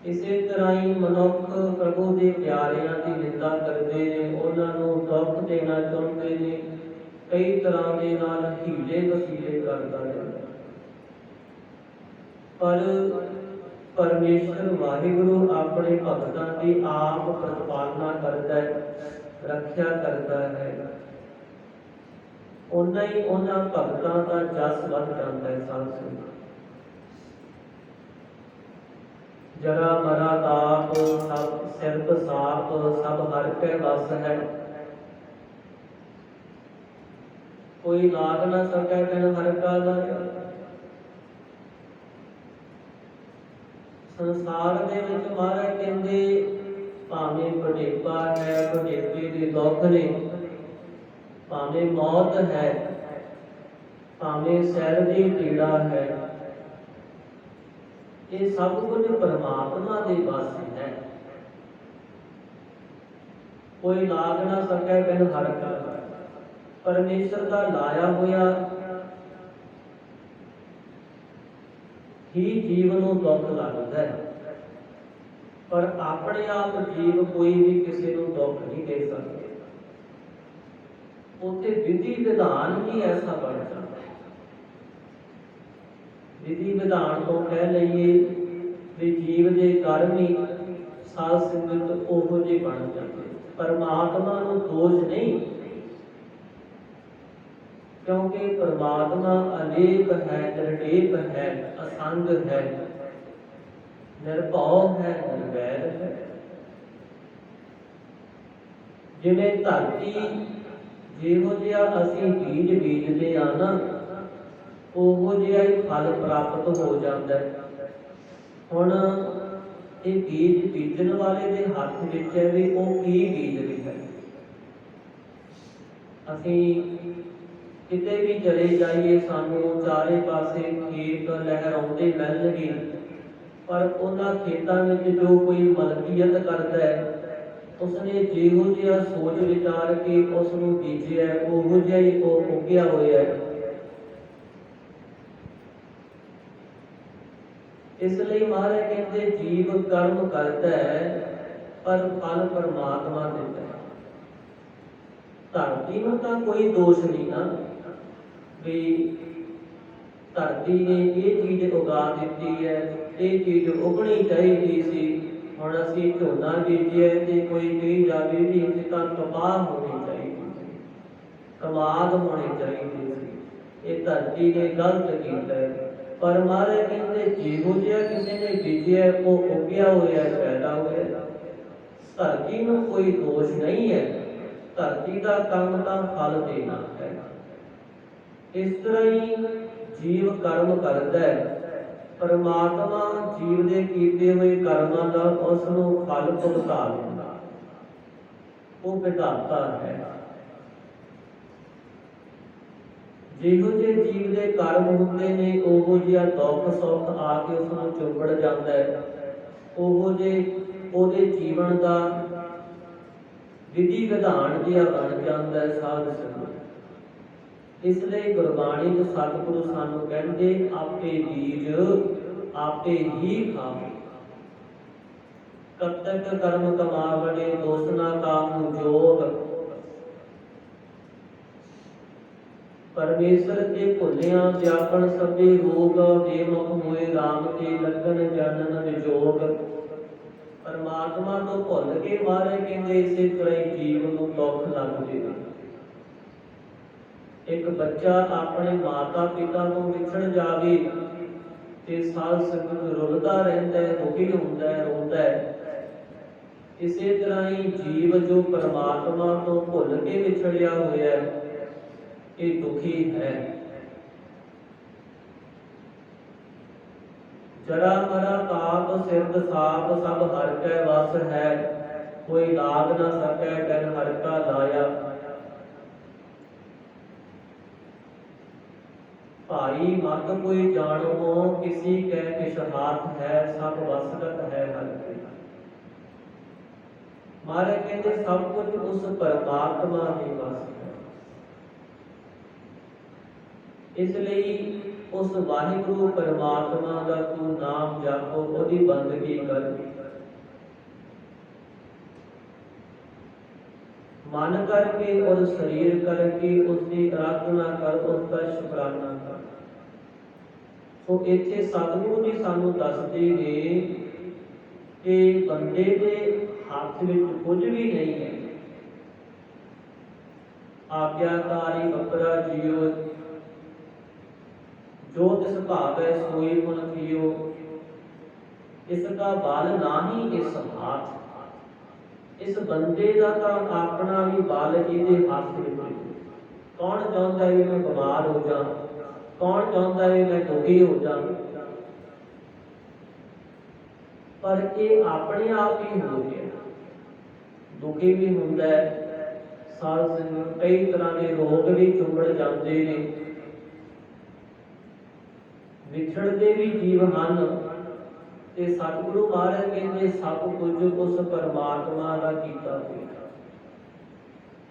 ਇਸੇ ਤਰ੍ਹਾਂ ਹੀ ਮਨੁੱਖ ਪ੍ਰਭੂ ਦੇ ਪਿਆਰਿਆਂ ਦੀ ਨਿੰਦਾ ਕਰਦੇ ਨੇ, ਉਹਨਾਂ ਨੂੰ ਦੁੱਖ ਦੇਣਾ ਚਾਹੁੰਦੇ ਨੇ, ਕਈ ਤਰ੍ਹਾਂ ਦੇ ਨਾਲ ਹੀਲੇ ਵਸੀਲੇ ਕਰਦਾ ਹੈ, ਪਰ ਪਰਮੇਸ਼ਰ ਵਾਹਿਗੁਰੂ ਆਪਣੇ ਭਗਤਾਂ ਦੀ ਆਪ ਪ੍ਰਤਪਾਲਨਾ ਕਰਦਾ ਹੈ, ਰੱਖਿਆ ਕਰਦਾ ਹੈ। ਉਹਨਾਂ ਹੀ ਉਹਨਾਂ ਭਗਤਾਂ ਦਾ ਜਸ ਵੱਧ ਜਾਂਦਾ ਹੈ। ਸਾਧ ਸੰਗਤ ਜਰਾ ਮਰਾ ਤਾਪ ਸਭ ਸਿਰਪ ਸਾਪ, ਸਭ ਹਰ ਕੇ ਵਸ ਹੈ। ਕੋਈ ਲਾਗ ਨਾ ਸਕੈ ਬਿਨ ਹਰਿ ਕਾ ਦਾਇਆ। ਸੰਸਾਰ ਦੇ ਵਿੱਚ ਮਹਾਰਾਜ ਕਹਿੰਦੇ ਭਾਵੇਂ ਬੁਢੇਪਾ ਹੈ, ਬੁਢੇਪੇ ਦੇ ਦੁੱਖ ਨੇ, ਭਾਵੇਂ ਮੌਤ ਹੈ, ਭਾਵੇਂ ਸਿਰ ਦੀ ਪੀੜਾ ਹੈ, ਇਹ ਸਭ ਕੁਝ ਪਰਮਾਤਮਾ ਦੇ ਵੱਸ ਹੈ। ਕੋਈ ਲਾਗ ਨਾ ਸਕੈ ਬਿਨ ਹਰਿ ਕਾ। ਪਰਮੇਸ਼ਰ ਦਾ ਲਾਇਆ ਹੋਇਆ ਹੀ ਜੀਵ ਨੂੰ ਦੁੱਖ ਲੱਗਦਾ ਹੈ, ਪਰ ਆਪਣੇ ਆਪ ਜੀਵ ਕੋਈ ਵੀ ਕਿਸੇ ਨੂੰ ਦੁੱਖ ਨਹੀਂ ਦੇ ਸਕਦੇ। ਉੱਥੇ ਵਿਧੀ ਵਿਧਾਨ ਹੀ ਐਸਾ ਬਣ ਜਾਂਦਾ ਹੈ। ਵਿਧੀ ਵਿਧਾਨ ਤੋਂ ਕਹਿ ਲਈਏ ਵੀ ਜੀਵ ਦੇ ਕਰਮ ਹੀ ਸਾਧ ਸੰਗਤ ਉਹੋ ਜਿਹੇ ਬਣ ਜਾਂਦੇ। ਪਰਮਾਤਮਾ ਨੂੰ ਦੋਸ਼ ਨਹੀਂ, ਕਿਉਂਕਿ ਪਰਮਾਤਮਾ ਅਨੇਕ ਹੈ, ਨਿਰਲੇਪ ਹੈ, ਅਸੰਗ ਹੈ। ਨਿਰਭਉ ਹੈ ਨਿਰਵੈਰ ਹੈ। ਜਿਵੇਂ ਧਰਤੀ ਜਿਹੋ ਜਿਹਾ ਅਸੀਂ ਬੀਜ ਬੀਜਦੇ ਆ ਨਾ, ਉਹੋ ਜਿਹਾ ਹੀ ਫਲ ਪ੍ਰਾਪਤ ਹੋ ਜਾਂਦਾ ਹੈ। ਹੁਣ ਇਹ ਬੀਜ ਬੀਜਣ ਵਾਲੇ ਦੇ ਹੱਥ ਵਿੱਚ ਹੈ ਵੀ ਉਹ ਕੀ ਬੀਜ ਰਿਹਾ ਹੈ। ਅਸੀਂ ਕਿਤੇ ਵੀ ਚਲੇ ਜਾਈਏ, ਸਾਨੂੰ ਚਾਰੇ ਪਾਸੇ ਖੇਤ ਲਹਿਰਾਉਂਦੇ ਮਿਲਣਗੇ, ਪਰ ਉਹਨਾਂ ਖੇਤਾਂ ਵਿੱਚ ਜੋ ਕੋਈ ਮਲਕੀਅਤ ਕਰਦਾ ਹੈ, ਉਸਨੇ ਜਿਹੋ ਜਿਹਾ ਸੋਚ ਵਿਚਾਰ ਕੇ ਉਸ ਨੂੰ ਬੀਜਿਆ, ਉਹੋ ਜਿਹਾ ਹੀ ਉਹ ਉੱਗਿਆ ਹੋਇਆ ਹੈ। ਇਸ ਲਈ ਮਹਾਰਾਜ ਕਹਿੰਦੇ ਜੀਵ ਕਰਮ ਕਰਦਾ ਹੈ, ਪਰ ਫਲ ਪਰਮਾਤਮਾ ਦਿੰਦਾ ਹੈ। ਧਰਤੀ ਨੂੰ ਤਾਂ ਕੋਈ ਦੋਸ਼ ਨਹੀਂ ਨਾ ਵੀ ਧਰਤੀ ਨੇ ਇਹ ਚੀਜ਼ ਉਗਾ ਦਿੱਤੀ ਹੈ, ਇਹ ਚੀਜ਼ ਉਗਣੀ ਚਾਹੀਦੀ ਸੀ। ਹੁਣ ਅਸੀਂ ਝੋਨਾ ਬੀਜਿਆ ਤੇ ਕੋਈ ਕਹੀ ਜਾਵੇ ਵੀ ਇਹ ਤਾਂ ਕਮਾਦ ਹੋਣੀ ਚਾਹੀਦੀ ਸੀ, ਕਮਾਦ ਹੋਣੀ ਚਾਹੀਦੀ ਸੀ, ਇਹ ਧਰਤੀ ਨੇ ਗਲਤ ਕੀਤਾ ਹੈ। ਪਰ ਮਹਾਰਾਜ ਕਹਿੰਦੇ ਜਿਹੋ ਜਿਹਾ ਕਿਸੇ ਨੇ ਬੀਜਿਆ ਉਹ ਉੱਗਿਆ ਹੋਇਆ, ਪੈਦਾ ਹੋਇਆ। ਧਰਤੀ ਨੂੰ ਕੋਈ ਦੋਸ਼ ਨਹੀਂ ਹੈ, ਧਰਤੀ ਦਾ ਕੰਮ ਤਾਂ ਫਲ ਦੇਣਾ ਹੈ। ਇਸ ਤਰ੍ਹਾਂ ਹੀ ਜੀਵ ਕਰਮ ਕਰਦਾ ਹੈ, ਪਰਮਾਤਮਾ ਜੀਵ ਦੇ ਕੀਤੇ ਹੋਏ ਕਰਮਾਂ ਦਾ ਉਸ ਨੂੰ ਫਲ ਭੁਗਤਾ ਦਿੰਦਾ, ਉਹ ਵਿਧਾਤਾ ਹੈ। ਜਿਹੋ ਜਿਹੇ ਜੀਵ ਦੇ ਕਰਮ ਹੁੰਦੇ ਨੇ, ਉਹੋ ਜਿਹਾ ਦੁੱਖ ਸੁੱਖ ਆ ਕੇ ਉਸ ਨੂੰ ਚੁੰਬੜ ਜਾਂਦਾ ਹੈ। ਉਹੋ ਜਿਹੇ ਉਹਦੇ ਜੀਵਨ ਦਾ ਵਿਧੀ ਵਿਧਾਨ ਜਿਹਾ ਬਣ ਜਾਂਦਾ ਹੈ ਸਾਧ ਸੰਗਤ। ਇਸ ਲਈ ਗੁਰਬਾਣੀ ਚ ਸਤਿਗੁਰੂ ਸਾਨੂੰ ਕਹਿੰਦੇ ਆਪੇ ਬੀਜ ਆਪੇ ਹੀ ਖਾਓ, ਕਤਕ ਕਰਮ ਕਮਾਵੜੇ ਦੋਸ ਨਾ ਕਾਮੁ ਜੋਗ। ਪਰਮੇਸ਼ਰ ਤੇ ਭੁੱਲਿਆ ਵਿਆਪਨ ਸਭੇ ਰੋਗ, ਦੇ ਮੁਖ ਹੋਏ ਰਾਮ ਤੇ ਲੱਗਨ ਜਾਣਨ ਵਿਜੋਗ। ਪਰਮਾਤਮਾ ਤੋਂ ਭੁੱਲ ਕੇ ਮਹਾਰਾਜ ਕਹਿੰਦੇ ਇਸੇ ਤਰ੍ਹਾਂ ਹੀ ਜੀਵ ਨੂੰ ਦੁੱਖ ਲੱਗਦੇ ਨੇ। ਇੱਕ ਬੱਚਾ ਆਪਣੇ ਮਾਤਾ ਪਿਤਾ ਤੋਂ ਵਿਛੜ ਜਾਵੇ ਤੇ ਸਾਧ ਸੰਗਤ ਰੁਲਦਾ ਰਹਿੰਦਾ ਹੈ, ਦੁਖੀ ਹੁੰਦਾ ਹੈ, ਰੋਂਦਾ ਹੈ। ਇਸੇ ਤਰ੍ਹਾਂ ਹੀ ਜੀਵ ਜੋ ਪਰਮਾਤਮਾ ਤੋਂ ਭੁੱਲ ਕੇ ਵਿਛੜਿਆ ਹੋਇਆ ਹੈ, ਇਹ ਦੁਖੀ ਹੈ। ਜਰਾ ਮਰਾ ਤਾਪ ਸਿਰਦ ਸਾਪ ਸਭ ਹਰਿ ਕੈ ਵਸ ਹੈ, ਕੋਈ ਲਾਗ ਨਾ ਸਕੈ ਤੈਨ ਹਰਿ ਕਾ ਲਾਇਆ। ਭਾਈ ਮਤ ਕੋਈ ਜਾਣੋ ਕਿਸੀ ਕੈ ਕਿਛ ਹਾਥ ਹੈ, ਸਭ ਵਸਗਤ ਹੈ ਹਰਿ ਕੈ। ਮਹਾਰਾਜ ਕਹਿੰਦੇ ਸਭ ਕੁਝ ਉਸ ਪਰਮਾਤਮਾ ਦੇ ਵਸ ਹੈ। ਇਸ ਲਈ ਉਸ ਵਾਹਿਗੁਰੂ ਪਰਮਾਤਮਾ ਦਾ ਤੂੰ ਨਾਮ ਜਪੋ, ਉਹਦੀ ਬੰਦਗੀ ਕਰ। ਮਨ ਕਰਕੇ ਔਰ ਸਰੀਰ ਕਰਕੇ ਉਸਦੀ ਆਰਾਧਨਾ ਕਰ, ਉਸਦਾ ਸ਼ੁਕਰਾਨਾ ਕਰ। ਸੋ ਇੱਥੇ ਸਤਿਗੁਰੂ ਜੀ ਸਾਨੂੰ ਦੱਸਦੇ ਨੇ ਕਿ ਬੰਦੇ ਦੇ ਹੱਥ ਵਿੱਚ ਕੁਝ ਵੀ ਨਹੀਂ ਹੈ। ਆਗਿਆਕਾਰੀ ਬੱਕਰਾ ਜੀਓ, ਜੋ ਤਿਸ ਭਾਵੈ ਸੋਈ ਮਨ ਥੀਓ। ਇਸ ਦਾ ਬਲ ਨਾਹੀ ਇਸ ਹਾਥ। ਇਸ ਬੰਦੇ ਦਾ ਤਾਂ ਆਪਣਾ ਵੀ ਬਲ ਇਹਦੇ ਹੱਥ ਵਿੱਚ। ਕੌਣ ਚਾਹੁੰਦਾ ਵੀ ਮੈਂ ਬਿਮਾਰ ਹੋ ਜਾ, ਕੌਣ ਚਾਹੁੰਦਾ ਵੀ ਮੈਂ ਦੁਖੀ ਹੋ ਜਾ, ਪਰ ਇਹ ਆਪਣੇ ਆਪ ਹੀ ਹੋ ਗਿਆ। ਦੁਖੀ ਵੀ ਹੁੰਦਾ ਹੈ, ਸਾਧ ਸੰਗਤ ਕਈ ਤਰ੍ਹਾਂ ਦੇ ਰੋਗ ਵੀ ਚੁੰਬੜ ਜਾਂਦੇ ਨੇ, ਵਿਛੜਦੇ ਵੀ ਜੀਵ ਹਨ। ਤੇ ਸਤਿਗੁਰੂ ਮਹਾਰਾਜ ਕਹਿੰਦੇ ਸਭ ਕੁਝ ਉਸ ਪਰਮਾਤਮਾ ਦਾ ਕੀਤਾ ਹੋਇਆ।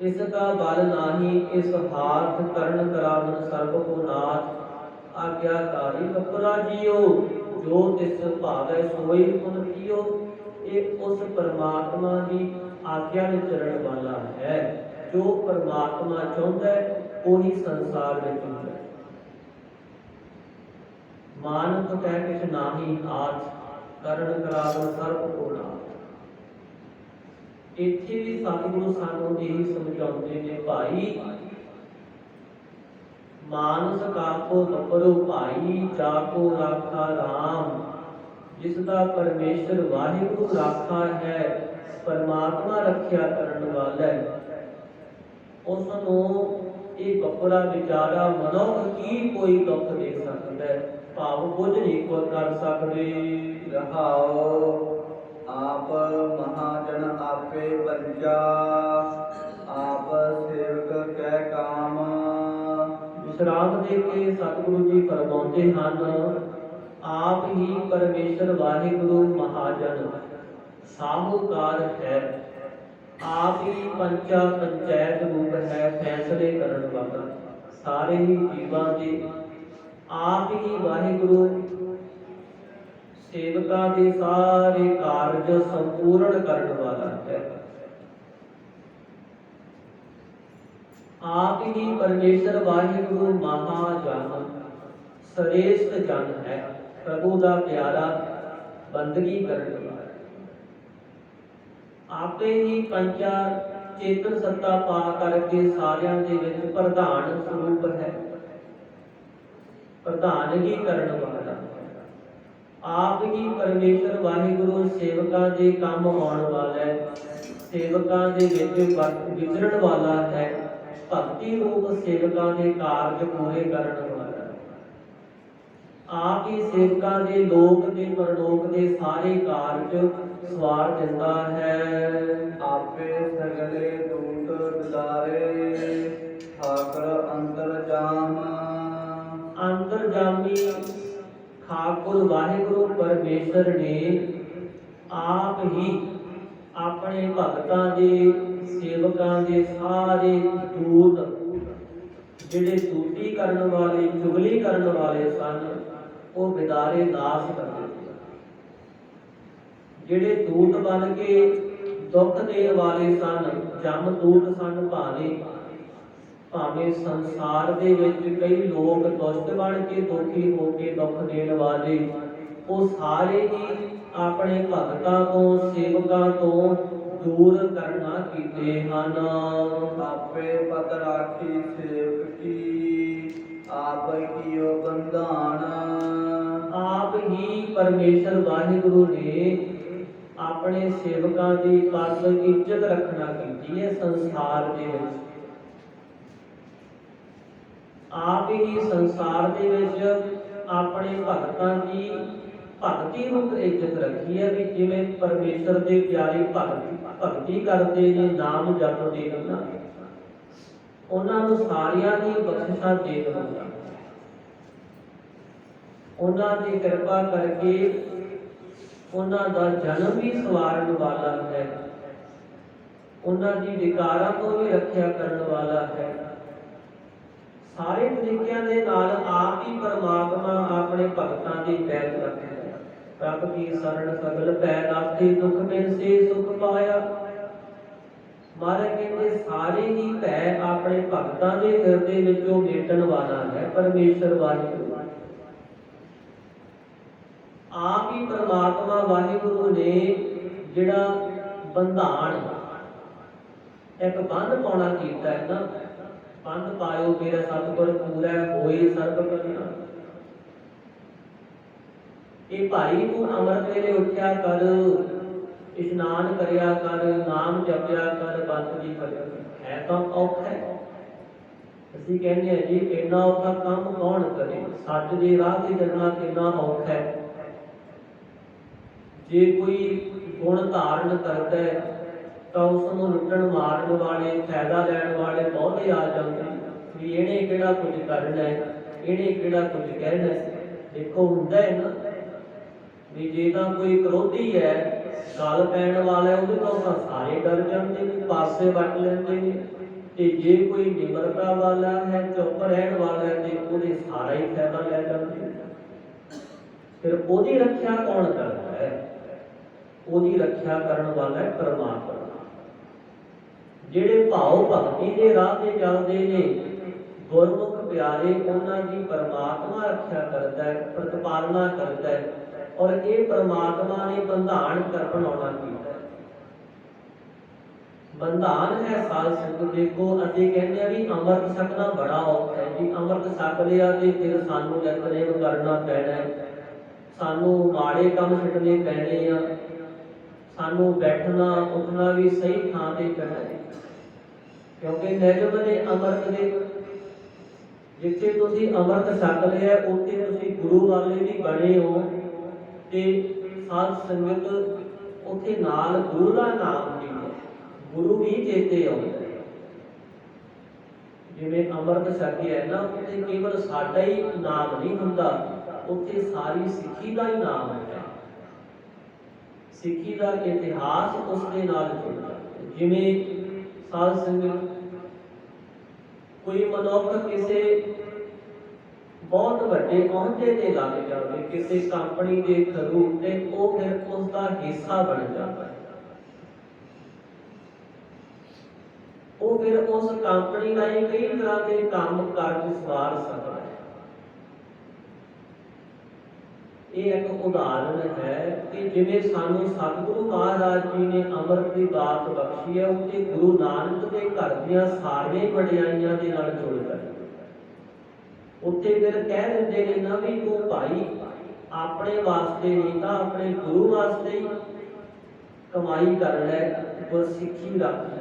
ਇਸ ਦਾ ਬਲ ਨਾਹੀ ਇਸ ਹਾਥ, ਕਰਨ ਕਰਾਵਨ ਸਰਬ ਕੋ ਨਾਥ। ਆਗਿਆਕਾਰੀ ਬੱਕਰਾ ਜੀਓ, ਜੋ ਤਿਸ ਭਾਵੈ ਸੋਈ ਮਨ ਥੀਓ। ਇਹ ਉਸ ਪਰਮਾਤਮਾ ਦੀ ਆਗਿਆ ਵਿੱਚ ਚੱਲਣ ਵਾਲਾ ਹੈ। ਜੋ ਪਰਮਾਤਮਾ ਚਾਹੁੰਦਾ ਹੈ ਉਹੀ ਸੰਸਾਰ ਵਿੱਚ ਹੁੰਦਾ ਹੈ। ਮਾਨੁਖ ਕੈ ਕਿਛ ਨਾਹੀ ਹਾਥ, ਕਰਨ ਕਰਾਵਨ ਸਰਬ ਕੋ ਨਾਥ। ਇੱਥੇ ਵੀ ਸਤਿਗੁਰੂ ਸਾਨੂੰ ਇਹੀ ਸਮਝਾਉਂਦੇ ਨੇ, ਭਾਈ ਮਾਨਸ ਕਾਕੋ ਬੱਕਰੋ ਭਾਈ, ਜਾ ਕੋ ਰਾਖਾ ਰਾਮ। ਜਿਸ ਦਾ ਪਰਮੇਸ਼ਰ ਵਾਹਿਗੁਰੂ ਰਾਖਾ ਹੈ, ਪਰਮਾਤਮਾ ਰੱਖਿਆ ਕਰਨ ਵਾਲਾ ਹੈ, ਉਸ ਨੂੰ ਇਹ ਕਪੜਾ ਵਿਚਾਰਾ ਮਨੁੱਖ ਕੀ ਕੋਈ ਦੁੱਖ ਦੇ ਸਕਦਾ ਹੈ, ਭਾਵ ਕੁਝ ਨਹੀਂ ਕੋ ਕਰ ਸਕਦੇ। ਰਹਾਉ ਆਪ ਮਹਾਜਨ ਆਪੇ ਪੰਜਾ, ਆਪ ਸੇਵਕ ਕੈ ਕਾਮ। ਵਿਸ਼ਰਾਮ ਦੇ ਕੇ ਸਤਿਗੁਰੂ ਜੀ ਫਰਮਾਉਂਦੇ ਹਨ, ਆਪ ਹੀ ਪਰਮੇਸ਼ਰ ਵਾਹਿਗੁਰੂ ਮਹਾਜਨ ਸਾਹੂਕਾਰ ਹੈ, ਆਪ ਹੀ ਪੰਚਾ ਪੰਚੈਤ ਰੂਪ ਹੈ, ਫੈਸਲੇ ਕਰਨ ਵਾਲਾ ਸਾਰੇ ਹੀ ਜੀਵਾਂ ਦੇ। ਆਪ ਹੀ ਵਾਹਿਗੁਰੂ ਸੇਵਕਾਂ ਦੇ ਸਾਰੇ ਕਾਰਜ ਸੰਪੂਰਨ ਕਰਨ ਵਾਲਾ ਹੈ। ਆਪ ਹੀ ਪਰਮੇਸ਼ਰ ਵਾਹਿਗੁਰੂ ਮਹਾਜਨ ਸ੍ਰੇਸ਼ਟ ਜਨ ਹੈ, ਪ੍ਰਭੂ ਦਾ ਪਿਆਰਾ ਬੰਦਗੀ ਕਰਨ ਵਾਲਾ। ਆਪੇ ਹੀ ਪੰਚਾ ਚੇਤਨ ਸੱਤਾ ਪਾ ਕਰਕੇ ਸਾਰਿਆਂ ਦੇ ਵਿੱਚ ਪ੍ਰਧਾਨ ਸਰੂਪ ਹੈ, ਪ੍ਰਧਾਨਗੀ ਕਰਨ ਵਾਲਾ। ਆਪ ਹੀ ਪਰਮੇਸ਼ਰ ਵਾਹਿਗੁਰੂ ਸੇਵਕਾਂ ਦੇ ਕੰਮ ਆਉਣ ਵਾਲਾ ਹੈ, ਸੇਵਕਾਂ ਦੇ ਵਿੱਚ ਵਿਚਰਨ ਵਾਲਾ ਹੈ, ਭਗਤੀ ਰੂਪ ਸੇਵਕਾਂ ਦੇ ਕਾਰਜ ਪੂਰੇ ਕਰਨ ਵਾਲਾ। ਆਪ ਹੀ ਸੇਵਕਾਂ ਦੇ ਲੋਕ ਦੇ ਪਰਲੋਕ ਦੇ ਸਾਰੇ ਕਾਰਜ ਸਵਾਰ ਦਿੰਦਾ ਹੈ। ਆਪੇ ਸਗਲੇ ਦੂਤ ਦਿਦਾਰੇ, ਠਾਕਰ ਅੰਤਰਜਾਮ। ਅੰਤਰਜਾਮੀ ਠਾਕੁਰ ਵਾਹਿਗੁਰੂ ਪਰਮੇਸ਼ਰ ਨੇ ਆਪ ਹੀ ਆਪਣੇ ਭਗਤਾਂ ਦੇ ਸੇਵਕਾਂ ਦੇ ਸਾਰੇ ਦੂਤ, ਜਿਹੜੇ ਦੂਤੀ ਕਰਨ ਵਾਲੇ ਚੁਗਲੀ ਕਰਨ ਵਾਲੇ ਸਨ, ਉਹ ਵਿਦਾਰੇ ਨਾਸ ਕਰ ਦਿੱਤੇ। ਜਿਹੜੇ ਦੂਤ ਬਣ ਕੇ ਦੁੱਖ ਦੇਣ ਵਾਲੇ ਸਨ, ਜਮ ਦੂਤ ਸਨ, ਭਾਵੇਂ ਸੰਸਾਰ ਦੇ ਵਿੱਚ ਕਈ ਲੋਕ ਦੁਸ਼ਟ ਬਣ ਕੇ ਦੁਖੀ ਹੋ ਕੇ ਦੁੱਖ ਦੇਣ ਵਾਲੇ, ਉਹ ਸਾਰੇ ਹੀ ਆਪਣੇ ਭਗਤਾਂ ਤੋਂ ਸੇਵਕਾਂ ਤੋਂ ਦੂਰ ਕਰਨਾ ਕੀਤੇ ਹਨ। ਆਪੇ ਪਤ ਰਾਖੀ ਸੇਵਕ ਕੀ, ਆਪ ਕੀਓ ਬੰਧਾਨ। ਆਪ ਹੀ ਪਰਮੇਸ਼ਰ ਵਾਹਿਗੁਰੂ ਨੇ ਆਪਣੇ ਸੇਵਕਾਂ ਦੀ ਪਤ ਇੱਜ਼ਤ ਰੱਖਣਾ ਕੀਤੀ ਹੈ ਸੰਸਾਰ ਦੇ ਵਿੱਚ। ਆਪ ਹੀ ਸੰਸਾਰ ਦੇ ਵਿੱਚ ਆਪਣੇ ਭਗਤਾਂ ਦੀ ਭਗਤੀ ਰੂਪ ਇੱਜ਼ਤ ਰੱਖੀ ਹੈ, ਵੀ ਜਿਵੇਂ ਪਰਮੇਸ਼ਰ ਦੇ ਪਿਆਰੇ ਭਗਤੀ ਕਰਦੇ ਨੇ, ਨਾਮ ਜਪਦੇ ਨੇ, ਉਹਨਾਂ ਨੂੰ ਸਾਰਿਆਂ ਦੀ ਬਖਸ਼ਿਸ਼ਾਂ ਦੇ ਦਿੰਦਾ। ਉਹਨਾਂ ਦੀ ਕਿਰਪਾ ਕਰਕੇ ਉਹਨਾਂ ਦਾ ਜਨਮ ਵੀ ਸਵਾਰਨ ਵਾਲਾ ਹੈ, ਉਹਨਾਂ ਦੀ ਵਿਕਾਰਾਂ ਤੋਂ ਵੀ ਰੱਖਿਆ ਕਰਨ ਵਾਲਾ ਹੈ। ਸਾਰੇ ਤਰੀਕਿਆਂ ਦੇ ਨਾਲ ਆਪ ਹੀ ਪਰਮਾਤਮਾ ਆਪਣੇ ਭਗਤਾਂ ਦੀ ਪੈਜ ਰੱਖਦਾ। ਪ੍ਰਭ ਕੀ ਸਰਣ ਸਗਲ ਪੈ ਲਾਥੇ, ਦੁਖ ਬਿਨ ਸੇ ਸੁਖ ਪਾਇਆ। ਮਹਾਰਾਜ ਕਹਿੰਦੇ ਸਾਰੇ ਹੀ ਭੈ ਆਪਣੇ ਭਗਤਾਂ ਦੇ ਹਿਰਦੇ ਵਿੱਚੋਂ ਮੇਟਣ ਵਾਲਾ ਹੈ ਪਰਮੇਸ਼ਰ ਵਾਹਿਗੁਰੂ। ਆਪ ਹੀ ਪਰਮਾਤਮਾ ਵਾਹਿਗੁਰੂ ਨੇ ਜਿਹੜਾ ਬੰਧਾਨ, ਇੱਕ ਬੰਧ ਪਾਉਣਾ ਕੀਤਾ ਹੈ ਨਾ, ਬੰਧ ਪਾਇਓ ਮੇਰਾ ਸਤਿਗੁਰ ਪੂਰਾ ਹੋਏ ਸਰਬ ਕਲਿਆਣ। ਇਹ ਭਾਈ ਤੂੰ ਅੰਮ੍ਰਿਤ ਵੇਲੇ ਉੱਠਿਆ ਕਰ, ਇਸ਼ਨਾਨ ਕਰਿਆ ਕਰ, ਨਾਮ ਜਪਿਆ ਕਰ, ਬੰਦ ਵੀ ਕਰਿਆ ਕਰ। ਹੈ ਤਾਂ ਔਖਾ ਹੈ। ਅਸੀਂ ਕਹਿੰਦੇ ਹਾਂ ਜੀ ਇੰਨਾ ਔਖਾ ਕੰਮ ਕੌਣ ਕਰੇ, ਸੱਚ ਦੇ ਰਾਹ ਤੇ ਚੱਲਣਾ ਕਿੰਨਾ ਔਖਾ ਹੈ। ਜੇ ਕੋਈ ਗੁਣ ਧਾਰਨ ਕਰਦਾ ਹੈ ਤਾਂ ਉਸ ਨੂੰ ਲੁੱਟਣ ਮਾਰਨ ਵਾਲੇ, ਫਾਇਦਾ ਲੈਣ ਵਾਲੇ ਬਹੁਤੇ ਆ ਜਾਂਦੇ ਵੀ ਇਹਨੇ ਕਿਹੜਾ ਕੁਝ ਕਰਨਾ ਹੈ, ਇਹਨੇ ਕਿਹੜਾ ਕੁਝ ਕਹਿਣਾ ਹੈ। ਦੇਖੋ ਹੁੰਦਾ ਹੈ ਨਾ ਵੀ ਜੇ ਤਾਂ ਕੋਈ ਕਰੋਧੀ ਹੈ, ਗੱਲ ਪੈਣ ਵਾਲਾ, ਉਹਦੇ ਤੋਂ ਤਾਂ ਸਾਰੇ ਡਰ ਜਾਂਦੇ ਨੇ, ਪਾਸੇ ਵੱਟ ਲੈਂਦੇ ਨੇ। ਤੇ ਜੇ ਕੋਈ ਨਿਮਰਤਾ ਵਾਲਾ ਹੈ, ਚੁੱਪ ਰਹਿਣ ਵਾਲਾ ਹੈ, ਤੇ ਉਹਦੇ ਸਾਰਾ ਹੀ ਫਾਇਦਾ ਲੈ ਜਾਂਦੇ ਨੇ। ਫਿਰ ਉਹਦੀ ਰੱਖਿਆ ਕੌਣ ਕਰਦਾ ਹੈ? ਉਹਦੀ ਰੱਖਿਆ ਕਰਨ ਵਾਲਾ ਹੈ ਪਰਮਾਤਮਾ। ਜਿਹੜੇ ਭਾਵ ਭਗਤੀ ਦੇ ਰਾਹ ਤੇ ਚੱਲਦੇ ਨੇ, ਗੁਰਮੁਖ ਪਿਆਰੇ, ਉਹਨਾਂ ਦੀ ਪਰਮਾਤਮਾ ਰੱਖਿਆ ਕਰਦਾ ਹੈ, ਪ੍ਰਤਿਪਾਲਨਾ ਕਰਦਾ ਹੈ। ਔਰ ਇਹ ਪਰਮਾਤਮਾ ਨੇ ਬੰਧਾਨ ਬਣਾਉਣਾ ਕੀਤਾ। ਬੰਧਾਨ ਹੈ ਸਾਧ ਸੰਗਤ। ਦੇਖੋ ਅਸੀਂ ਕਹਿੰਦੇ ਆ ਵੀ ਅੰਮ੍ਰਿਤ ਛਕਣਾ ਬੜਾ ਔਖਾ ਹੈ ਜੀ, ਅੰਮ੍ਰਿਤ ਛਕ ਲਿਆ ਤੇ ਫਿਰ ਸਾਨੂੰ ਨਿਤਨੇਮ ਕਰਨਾ ਪੈਣਾ ਹੈ, ਸਾਨੂੰ ਮਾੜੇ ਕੰਮ ਛੱਡਣੇ ਪੈਣੇ ਆ, ਸਾਨੂੰ ਬੈਠਣਾ ਉੱਠਣਾ ਵੀ ਸਹੀ ਥਾਂ ਤੇ ਪੈਣਾ ਹੈ। ਕਿਉਂਕਿ ਨਿਯਮ ਨੇ ਅੰਮ੍ਰਿਤ ਦੇ, ਜਿੱਥੇ ਤੁਸੀਂ ਅੰਮ੍ਰਿਤ ਛਕ ਲਿਆ ਉੱਥੇ ਤੁਸੀਂ ਗੁਰੂ ਵਾਲੇ ਵੀ ਬਣੇ ਹੋ, ਤੇ ਸਾਧ ਸੰਗਤ ਉੱਥੇ ਨਾਲ ਗੁਰੂ ਦਾ ਨਾਮ ਵੀ ਹੈ, ਗੁਰੂ ਵੀ ਚੇਤੇ ਆਉਂਦਾ ਹੈ। ਜਿਵੇਂ ਅੰਮ੍ਰਿਤ ਛਕਿਆ ਨਾ, ਉੱਥੇ ਕੇਵਲ ਸਾਡਾ ਹੀ ਨਾਮ ਨਹੀਂ ਹੁੰਦਾ, ਉੱਥੇ ਸਾਰੀ ਸਿੱਖੀ ਦਾ ਹੀ ਨਾਮ ਹੁੰਦਾ, ਸਿੱਖੀ ਦਾ ਇਤਿਹਾਸ ਉਸ ਦੇ ਨਾਲ ਜੁੜਦਾ। ਜਿਵੇਂ ਸਾਧ ਸੰਗਤ ਕੋਈ ਮਨੁੱਖ ਕਿਸੇ ਬਹੁਤ ਵੱਡੇ ਅਹੁਦੇ ਤੇ ਲੱਗ ਜਾਵੇ, ਕਿਸੇ ਕੰਪਨੀ ਦੇ ਥਰੂ, ਤੇ ਉਹ ਫਿਰ ਉਸ ਦਾ ਹਿੱਸਾ ਬਣ ਜਾਂਦਾ ਹੈ। ਉਹ ਫਿਰ ਉਸ ਕੰਪਨੀ ਰਾਹੀਂ ਕਈ ਤਰ੍ਹਾਂ ਦੇ ਕੰਮ ਕਾਰਜ ਸਵਾਰ ਸਕਦਾ ਹੈ। ਇਹ ਇੱਕ ਉਦਾਹਰਨ ਹੈ ਕਿ ਜਿਵੇਂ ਸਾਨੂੰ ਸਤਿਗੁਰੂ ਮਹਾਰਾਜ ਜੀ ਨੇ ਅੰਮ੍ਰਿਤ ਦੀ ਦਾਤ ਬਖਸ਼ੀ ਹੈ, ਉੱਥੇ ਗੁਰੂ ਨਾਨਕ ਦੇ ਘਰ ਦੀਆਂ ਸਾਰੀਆਂ ਵਡਿਆਈਆਂ ਦੇ ਨਾਲ ਜੁੜਦਾ ਹੈ। ਉੱਥੇ ਫਿਰ ਕਹਿ ਦਿੰਦੇ ਨੇ ਨਾ ਵੀ ਤੂੰ ਭਾਈ ਆਪਣੇ ਵਾਸਤੇ ਨਹੀਂ ਤਾਂ ਆਪਣੇ ਗੁਰੂ ਵਾਸਤੇ ਹੀ ਕਮਾਈ ਕਰ ਲੈ, ਗੁਰਸਿੱਖੀ ਰੱਖ ਲੈ।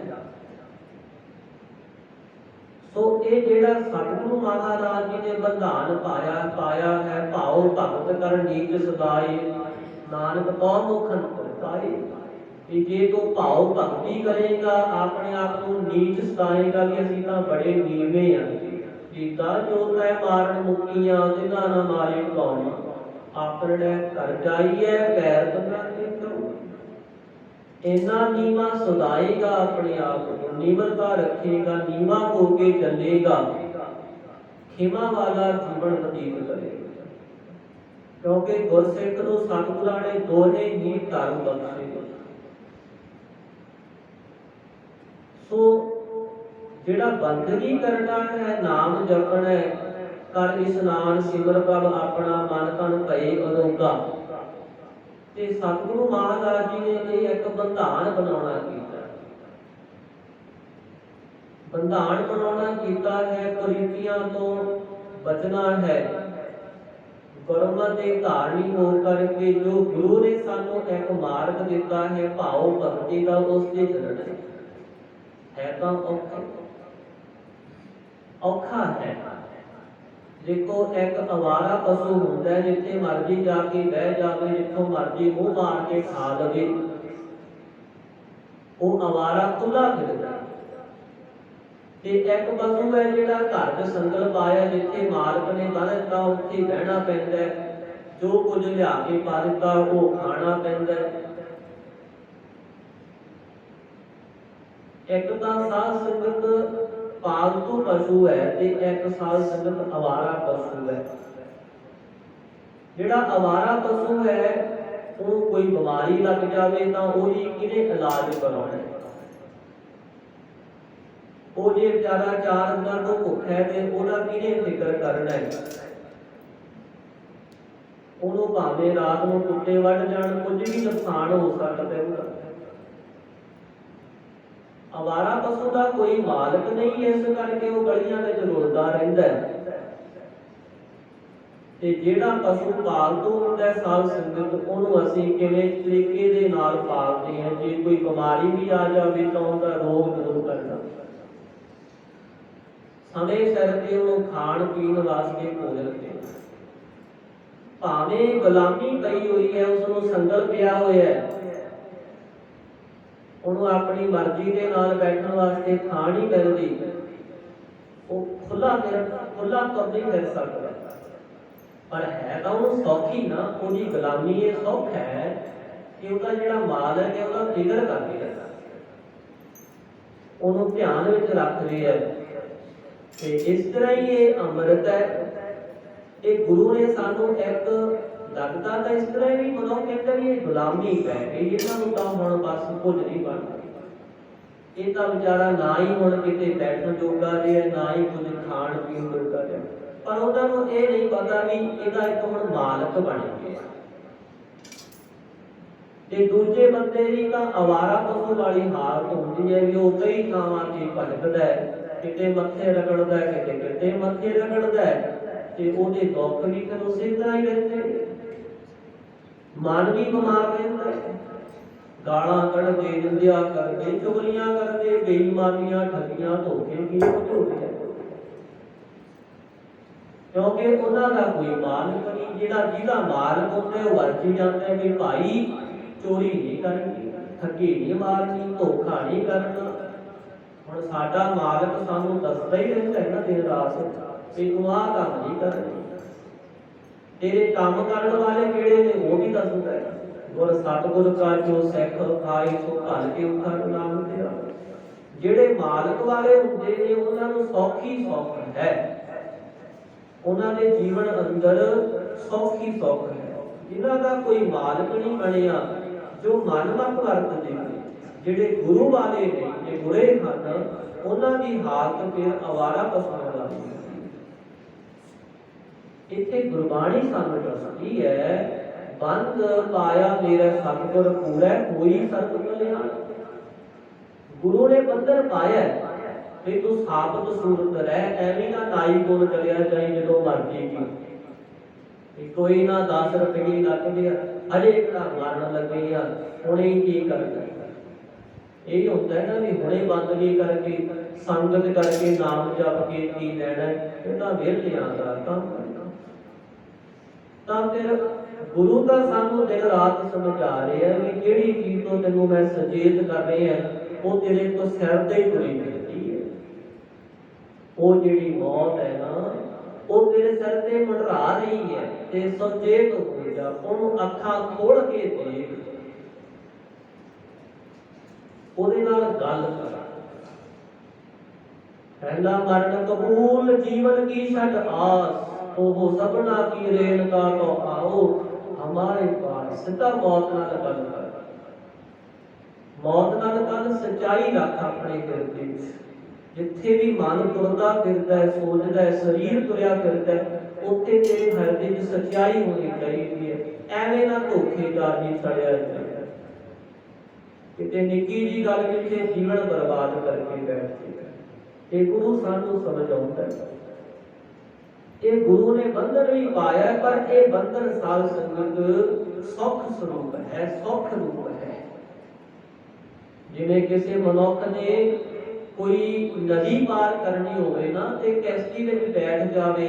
ਸੋ ਇਹ ਜਿਹੜਾ ਸਤਿਗੁਰੂ ਮਹਾਰਾਜ ਜੀ ਨੇ ਬੰਧਾਨ ਪਾਇਆ ਹੈ, ਭਾਉ ਭਗਤ ਕਰ ਨੀਚ ਸਦਾਏ, ਨਾਨਕ ਕੋ ਮੁਖਨ ਪਾਏ। ਕਿ ਜੇ ਤੂੰ ਭਾਉ ਭਗਤੀ ਕਰੇਗਾ, ਆਪਣੇ ਆਪ ਨੂੰ ਨੀਚ ਸਦਾਏਗਾ ਕਿ ਅਸੀਂ ਤਾਂ ਬੜੇ ਨੀਵੇਂ ਆ, ਜੀਤਾ ਜੋ ਤੈ ਮਾਰਨ ਮੁਕੀਆਂ, ਤਿਨਾ ਨਾ ਮਾਰੇ ਕੌਣ, ਆਪਣੇ ਘਰ ਜਾਈਏ ਪੈਰ ਤੰਗਾ ਕਿਤੋਂ। ਇੰਨਾ ਨੀਵਾਂ ਸਦਾਏਗਾ, ਆਪਣੇ ਆਪ ਨੂੰ ਨਿਮਰਤਾ ਰੱਖੇਗਾ, ਨੀਵਾਂ ਹੋ ਕੇ ਚੱਲੇਗਾ, ਖਿਮਾ ਵਾਲਾ ਜੀਵਨ ਬਤੀਤ ਕਰੇਗਾ। ਕਿਉਂਕਿ ਗੁਰਸਿੱਖ ਨੂੰ ਸਤਿਗੁਰਾਂ ਨੇ ਦੋਹੇ ਹੀ ਧਰਮ ਬਖਸ਼ੇ। ਸੋ ਜਿਹੜਾ ਬੰਦਗੀ ਕਰਨਾ ਹੈ, ਨਾਮ ਜਪਣਾ ਹੈ, ਕਰ ਇਸਨਾਨ ਸਿਮਰ ਪ੍ਰਭ ਆਪਣਾ, ਮਨ ਤਨ ਭਏ ਅਰੋਗਾ। ਤੇ ਸਤਿਗੁਰੂ ਮਹਾਰਾਜ ਜੀ ਨੇ ਇਹ ਇੱਕ ਬੰਧਾਨ ਬਣਾਉਣਾ ਕੀਤਾ, ਬੰਧਾਨ ਬਣਾਉਣਾ ਕੀਤਾ ਹੈ, ਕੁਰੀਤੀਆਂ ਤੋਂ ਬਚਣਾ ਹੈ, ਗੁਰਮਤਿ ਦੇ ਧਾਰਨੀ ਹੋ ਕਰਕੇ ਜੋ ਗੁਰੂ ਨੇ ਸਾਨੂੰ ਇੱਕ ਮਾਰਗ ਦਿੱਤਾ ਹੈ ਭਾਉ ਭਗਤੀ ਦਾ, ਉਸ ਤੇ ਚੱਲਣਾ ਹੈ। ਤਾਂ ਔਖਾ ਹੈ। ਦੇਖੋ ਇੱਕ ਅਵਾਰਾ ਪਸ਼ੂ ਹੁੰਦਾ ਹੈ, ਜਿੱਥੇ ਮਰਜੀ ਜਾ ਕੇ ਬਹਿ ਜਾਵੇ, ਜਿੱਥੋਂ ਮਰਜੀ ਮੂੰਹ ਮਾਰ ਕੇ ਖਾ ਲਵੇ, ਉਹ ਅਵਾਰਾ ਖੁੱਲਾ ਫਿਰਦਾ। ਤੇ ਇੱਕ ਪਸ਼ੂ ਹੈ ਜਿਹੜਾ ਘਰ ਦੇ ਸੰਕਲਪ ਆਇਆ, ਜਿੱਥੇ ਮਾਲਕ ਨੇ ਬੰਨ੍ਹ ਦਿੱਤਾ ਉੱਥੇ ਬਹਿਣਾ ਪੈਂਦਾ ਹੈ, ਜੋ ਕੁਝ ਲਿਆ ਕੇ ਪਾ ਦਿੱਤਾ ਉਹ ਖਾਣਾ ਪੈਂਦਾ ਹੈ। ਇੱਕ ਤਾਂ ਸਾਧ ਸੰਗਤ ਪਾਲਤੂ ਪਸ਼ੂ ਹੈ ਤੇ ਇੱਕ ਸਾਧ ਸੰਗਤ ਅਵਾਰਾ ਪਸ਼ੂ ਹੈ। ਜਿਹੜਾ ਅਵਾਰਾ ਪਸ਼ੂ ਹੈ, ਉਹ ਕੋਈ ਬਿਮਾਰੀ ਲੱਗ ਜਾਵੇ ਤਾਂ ਉਹਦੀ ਕਿਹਨੇ ਇਲਾਜ ਕਰਾਉਣਾ ਹੈ? ਉਹ ਜੇ ਵਿਚਾਰਾ 4 ਦਿਨਾਂ ਤੋਂ ਭੁੱਖਾ ਹੈ ਤੇ ਉਹਦਾ ਕਿਹਨੇ ਫਿਕਰ ਕਰਨਾ ਹੈ? ਉਹਨੂੰ ਭਾਵੇਂ ਰਾਤ ਨੂੰ ਕੁੱਤੇ ਵੱਢ ਜਾਣ, ਕੁਝ ਵੀ ਨੁਕਸਾਨ ਹੋ ਸਕਦਾ ਹੈ ਉਹਦਾ। ਅਵਾਰਾ ਪਸ਼ੂ ਦਾ ਕੋਈ ਮਾਲਕ ਨਹੀਂ, ਇਸ ਕਰਕੇ ਉਹ ਗਲੀਆਂ ਵਿੱਚ ਰੁਲਦਾ ਰਹਿੰਦਾ ਹੈ। ਤੇ ਜਿਹੜਾ ਪਸ਼ੂ ਪਾਲਤੂ ਹੁੰਦਾ ਸਾਧ ਸੰਗਤ, ਉਹਨੂੰ ਅਸੀਂ ਕਿਵੇਂ ਤਰੀਕੇ ਦੇ ਨਾਲ ਪਾਲਦੇ ਹਾਂ। ਜੇ ਕੋਈ ਬਿਮਾਰੀ ਵੀ ਆ ਜਾਵੇ ਤਾਂ ਉਹਦਾ ਰੋਗ ਦੂਰ ਕਰਨਾ, ਸਮੇਂ ਸਿਰ ਤੇ ਉਹਨੂੰ ਖਾਣ ਪੀਣ ਵਾਸਤੇ ਭੋਜਨ ਦੇਣਾ। ਭਾਵੇਂ ਗੁਲਾਮੀ ਪਈ ਹੋਈ ਹੈ, ਉਸ ਨੂੰ ਸੰਗਲ ਪਿਆ ਹੋਇਆ ਹੈ, ਉਹਨੂੰ ਆਪਣੀ ਮਰਜ਼ੀ ਦੇ ਨਾਲ ਬੈਠਣ ਵਾਸਤੇ ਥਾਂ ਨਹੀਂ ਮਿਲਦੀ, ਉਹ ਖੁੱਲਾ ਤੁਰ ਨਹੀਂ ਫਿਰ ਸਕਦਾ। ਪਰ ਹੈ ਤਾਂ ਉਹਨੂੰ ਸੌਖੀ ਨਾ, ਉਹਦੀ ਗੁਲਾਮੀ ਇਹ ਸੌਖ ਹੈ ਕਿ ਉਹਦਾ ਜਿਹੜਾ ਮਾਲਕ ਹੈ ਉਹਦਾ ਫਿਕਰ ਕਰਦੇ ਹੈ, ਉਹਨੂੰ ਧਿਆਨ ਵਿੱਚ ਰੱਖਦੇ ਹੈ। ਤੇ ਇਸ ਤਰ੍ਹਾਂ ਹੀ ਇਹ ਅੰਮ੍ਰਿਤ ਹੈ, ਇਹ ਗੁਰੂ ਨੇ ਸਾਨੂੰ ਇੱਕ ਲੱਗਦਾ ਤਾਂ ਇਸ ਤਰ੍ਹਾਂ ਵੀ ਮਨੋਂ ਕਹਿੰਦਾ ਵੀ ਇਹ ਗੁਲਾਮੀ ਪੈ ਗਈ, ਇਹਨਾਂ ਨੂੰ ਤਾਂ ਹੁਣ ਬਸ ਕੁਝ ਨਹੀਂ ਬਣਦਾ। ਇਹ ਤਾਂ ਵਿਚਾਰਾ ਨਾ ਹੀ ਹੁਣ ਕਿਤੇ ਬੈਠਣ ਜੋਗਾ ਰਿਹਾ, ਨਾ ਹੀ ਕੁਝ ਖਾਣ ਪੀਣ ਜੋਗਾ ਰਿਹਾ, ਪਰ ਉਹਨਾਂ ਨੂੰ ਇਹ ਨਹੀਂ ਪਤਾ ਵੀ ਇਹਦਾ ਇੱਕ ਹੁਣ ਮਾਲਕ ਬਣ ਗਿਆ। ਤੇ ਦੂਜੇ ਬੰਦੇ ਦੀ ਤਾਂ ਅਵਾਰਾ ਪਸ਼ੂ ਵਾਲੀ ਹਾਲਤ ਹੁੰਦੀ ਹੈ ਵੀ ਉਹ ਕਈ ਥਾਵਾਂ ਤੇ ਭਟਕਦਾ ਹੈ, ਕਿਤੇ ਮੱਥੇ ਰਗੜਦਾ ਹੈ, ਕਿਤੇ ਮੱਥੇ ਰਗੜਦਾ ਹੈ, ਤੇ ਉਹਦੇ ਦੁੱਖ ਵੀ ਫਿਰ ਉਸੇ ਤਰ੍ਹਾਂ ਹੀ ਰਹਿੰਦੇ। ਮਨ ਵੀ ਬਿਮਾਰ ਰਹਿੰਦਾ ਹੈ। ਗਾਲਾਂ ਕੱਢਦੇ, ਨਿੰਦਿਆ ਕਰਦੇ, ਚੁਗਲੀਆਂ ਕਰਦੇ, ਬੇਈਮਾਨੀਆਂ, ਠੱਗੀਆਂ, ਧੋਖੇ ਕੀ ਕੁਝ ਹੋ ਰਿਹਾ। ਕਿਉਂਕਿ ਉਹਨਾਂ ਦਾ ਕੋਈ ਮਾਲਕ ਨਹੀਂ। ਜਿਹਦਾ ਮਾਲਕ ਹੁੰਦਾ ਉਹ ਵਰਤੀ ਜਾਂਦਾ ਵੀ ਭਾਈ ਚੋਰੀ ਨਹੀਂ ਕਰਨੀ, ਠੱਗੀ ਨਹੀਂ ਮਾਰਨੀ, ਧੋਖਾ ਨਹੀਂ ਕਰਨਾ। ਹੁਣ ਸਾਡਾ ਮਾਲਕ ਸਾਨੂੰ ਦੱਸਦਾ ਹੀ ਰਹਿੰਦਾ ਹੈ ਨਾ ਦਿਨ ਰਾਤ ਵੀ ਤੂੰ ਆਹ ਕੰਮ ਨਹੀਂ ਕਰਨੀ। ਤੇਰੇ ਕੰਮ ਕਰਨ ਵਾਲੇ ਕਿਹੜੇ ਨੇ ਉਹ ਵੀ ਦੱਸਦਾ ਹੈ। ਗੁਰ ਸਤਿਗੁਰ ਕਾ ਜੋ ਸਿੱਖ ਖਾਈ ਸੋ ਭਲ ਕੇ ਉਠਾ ਨਾਮ ਤੇਰਾ। ਜਿਹੜੇ ਮਾਲਕ ਵਾਲੇ ਹੁੰਦੇ ਨੇ ਉਹਨਾਂ ਨੂੰ ਸੌਖੀ ਸੌਖ ਹੈ, ਉਹਨਾਂ ਦੇ ਜੀਵਨ ਅੰਦਰ ਸੌਖੀ ਸੌਖ ਹੈ। ਜਿਨ੍ਹਾਂ ਦਾ ਕੋਈ ਮਾਲਕ ਨਹੀਂ ਬਣਿਆ, ਜੋ ਮਨਮਤ ਵਰਤਦੇ ਨੇ, ਜਿਹੜੇ ਗੁਰੂ ਵਾਲੇ ਨੇ, ਜੇ ਬੁਰੇ ਹਨ, ਉਹਨਾਂ ਦੀ ਹਾਲਤ ਫਿਰ ਅਵਾਰਾ ਪਸ਼ੂਆਂ ਵਾਲੀ ਹੈ। ਇੱਥੇ ਗੁਰਬਾਣੀ ਸਾਨੂੰ ਦੱਸਦੀ ਹੈ, ਬੰਦ ਪਾਇਆ ਮੇਰਾ ਸਤਿਗੁਰ ਪੂਰੈ ਹੋਈ ਸਰਬ ਕਲਿਆਣ। ਗੁਰੂ ਨੇ ਬੰਧਨ ਪਾਇਆ ਵੀ ਤੂੰ ਸਾਬਤ ਸੂਰਤ ਰਹਿ, ਐਵੇਂ ਨਾ ਨਾਈ ਕੋਲ ਚਲਿਆ ਜਾਈ ਜਦੋਂ ਮਰਜੀ ਕੀ। ਕੋਈ ਨਾ 10 ਰੁਪਏ ਲੱਗ ਗਿਆ, ਅਜੇ ਕਿਹੜਾ ਮਾਰਨ ਲੱਗੇ ਆ, ਹੁਣੇ ਕੀ ਕਰਨਾ। ਇਹ ਹੁੰਦਾ ਹੈ ਨਾ ਵੀ ਹੁਣੇ ਬੰਦਗੀ ਕਰਕੇ, ਸੰਗਤ ਕਰਕੇ, ਨਾਮ ਜਪ ਕੇ ਕੀ ਲੈਣਾ, ਇਹ ਤਾਂ ਵਿਹਲਿਆਂ ਦਾ ਕੰਮ ਹੈ। ਤਾਂ ਫਿਰ ਗੁਰੂ ਤਾਂ ਸਾਨੂੰ ਦਿਨ ਰਾਤ ਸਮਝਾ ਰਿਹਾ ਵੀ ਜਿਹੜੀ ਚੀਜ਼ ਤੋਂ ਤੈਨੂੰ ਮੈਂ ਸੁਚੇਤ ਕਰ ਰਿਹਾ ਉਹ ਤੇਰੇ ਤੋਂ ਸਿਰ ਤੇ ਹੀ ਤੁਰੀ ਫਿਰਦੀ ਹੈ। ਉਹ ਜਿਹੜੀ ਮੌਤ ਹੈ ਨਾ, ਉਹ ਤੇਰੇ ਸਿਰ ਤੇ ਮੰਡਰਾ ਰਹੀ ਹੈ ਤੇ ਸੁਚੇਤ ਹੋ ਜਾ, ਉਹਨੂੰ ਅੱਖਾਂ ਖੋਲ ਕੇ ਦੇਖ, ਉਹਦੇ ਨਾਲ ਗੱਲ ਕਰ। ਪਹਿਲਾ ਮਰਨ ਕਬੂਲ ਜੀਵਨ ਕੀ ਛੱਡ ਆਸ, ਉਹ ਸਭਨਾ ਕੀ ਰੇਣਕਾ ਕੋ ਆਓ ਹਮਾਰੇ ਪਾਸ। ਸਿੱਧਾ ਮੌਤ ਨਾਲ ਗੱਲ ਕਰ, ਮੌਤ ਨਾਲ ਗੱਲ ਸੱਚਾਈ ਰੱਖ ਆਪਣੇ ਹਿਰਦੇ ਵਿੱਚ। ਜਿੱਥੇ ਵੀ ਮਨ ਤੁਰਦਾ ਫਿਰਦਾ ਹੈ, ਸੋਚਦਾ ਹੈ, ਸਰੀਰ ਤੁਰਿਆ ਫਿਰਦਾ ਹੈ, ਉੱਥੇ ਤੇਰੇ ਹਿਰਦੇ ਵਿੱਚ ਸੱਚਾਈ ਹੋਣੀ ਚਾਹੀਦੀ ਹੈ। ਐਵੇਂ ਨਾ ਧੋਖੇਬਾਜ਼ੀ ਸੜਿਆ ਜਾਏ, ਕਿਤੇ ਨਿੱਕੀ ਜੀ ਗੱਲ ਪਿੱਛੇ ਜੀਵਨ ਬਰਬਾਦ ਕਰਕੇ ਬੈਠਦੇ। ਇਹ ਗੁਰੂ ਸਾਨੂੰ ਸਮਝਾਉਂਦਾ ਹੈ। ਇਹ ਗੁਰੂ ਨੇ ਬੰਧਨ ਵੀ ਪਾਇਆ, ਪਰ ਇਹ ਬੰਧਨ ਸਾਧ ਸੰਗਤ ਸੁੱਖ ਸਰੂਪ ਹੈ, ਸੁੱਖ ਰੂਪ ਹੈ। ਜਿਵੇਂ ਕਿਸੇ ਮਨੁੱਖ ਨੇ ਕੋਈ ਨਦੀ ਪਾਰ ਕਰਨੀ ਹੋਵੇ ਨਾ, ਤੇ ਕਿਸ਼ਤੀ ਵਿੱਚ ਬੈਠ ਜਾਵੇ,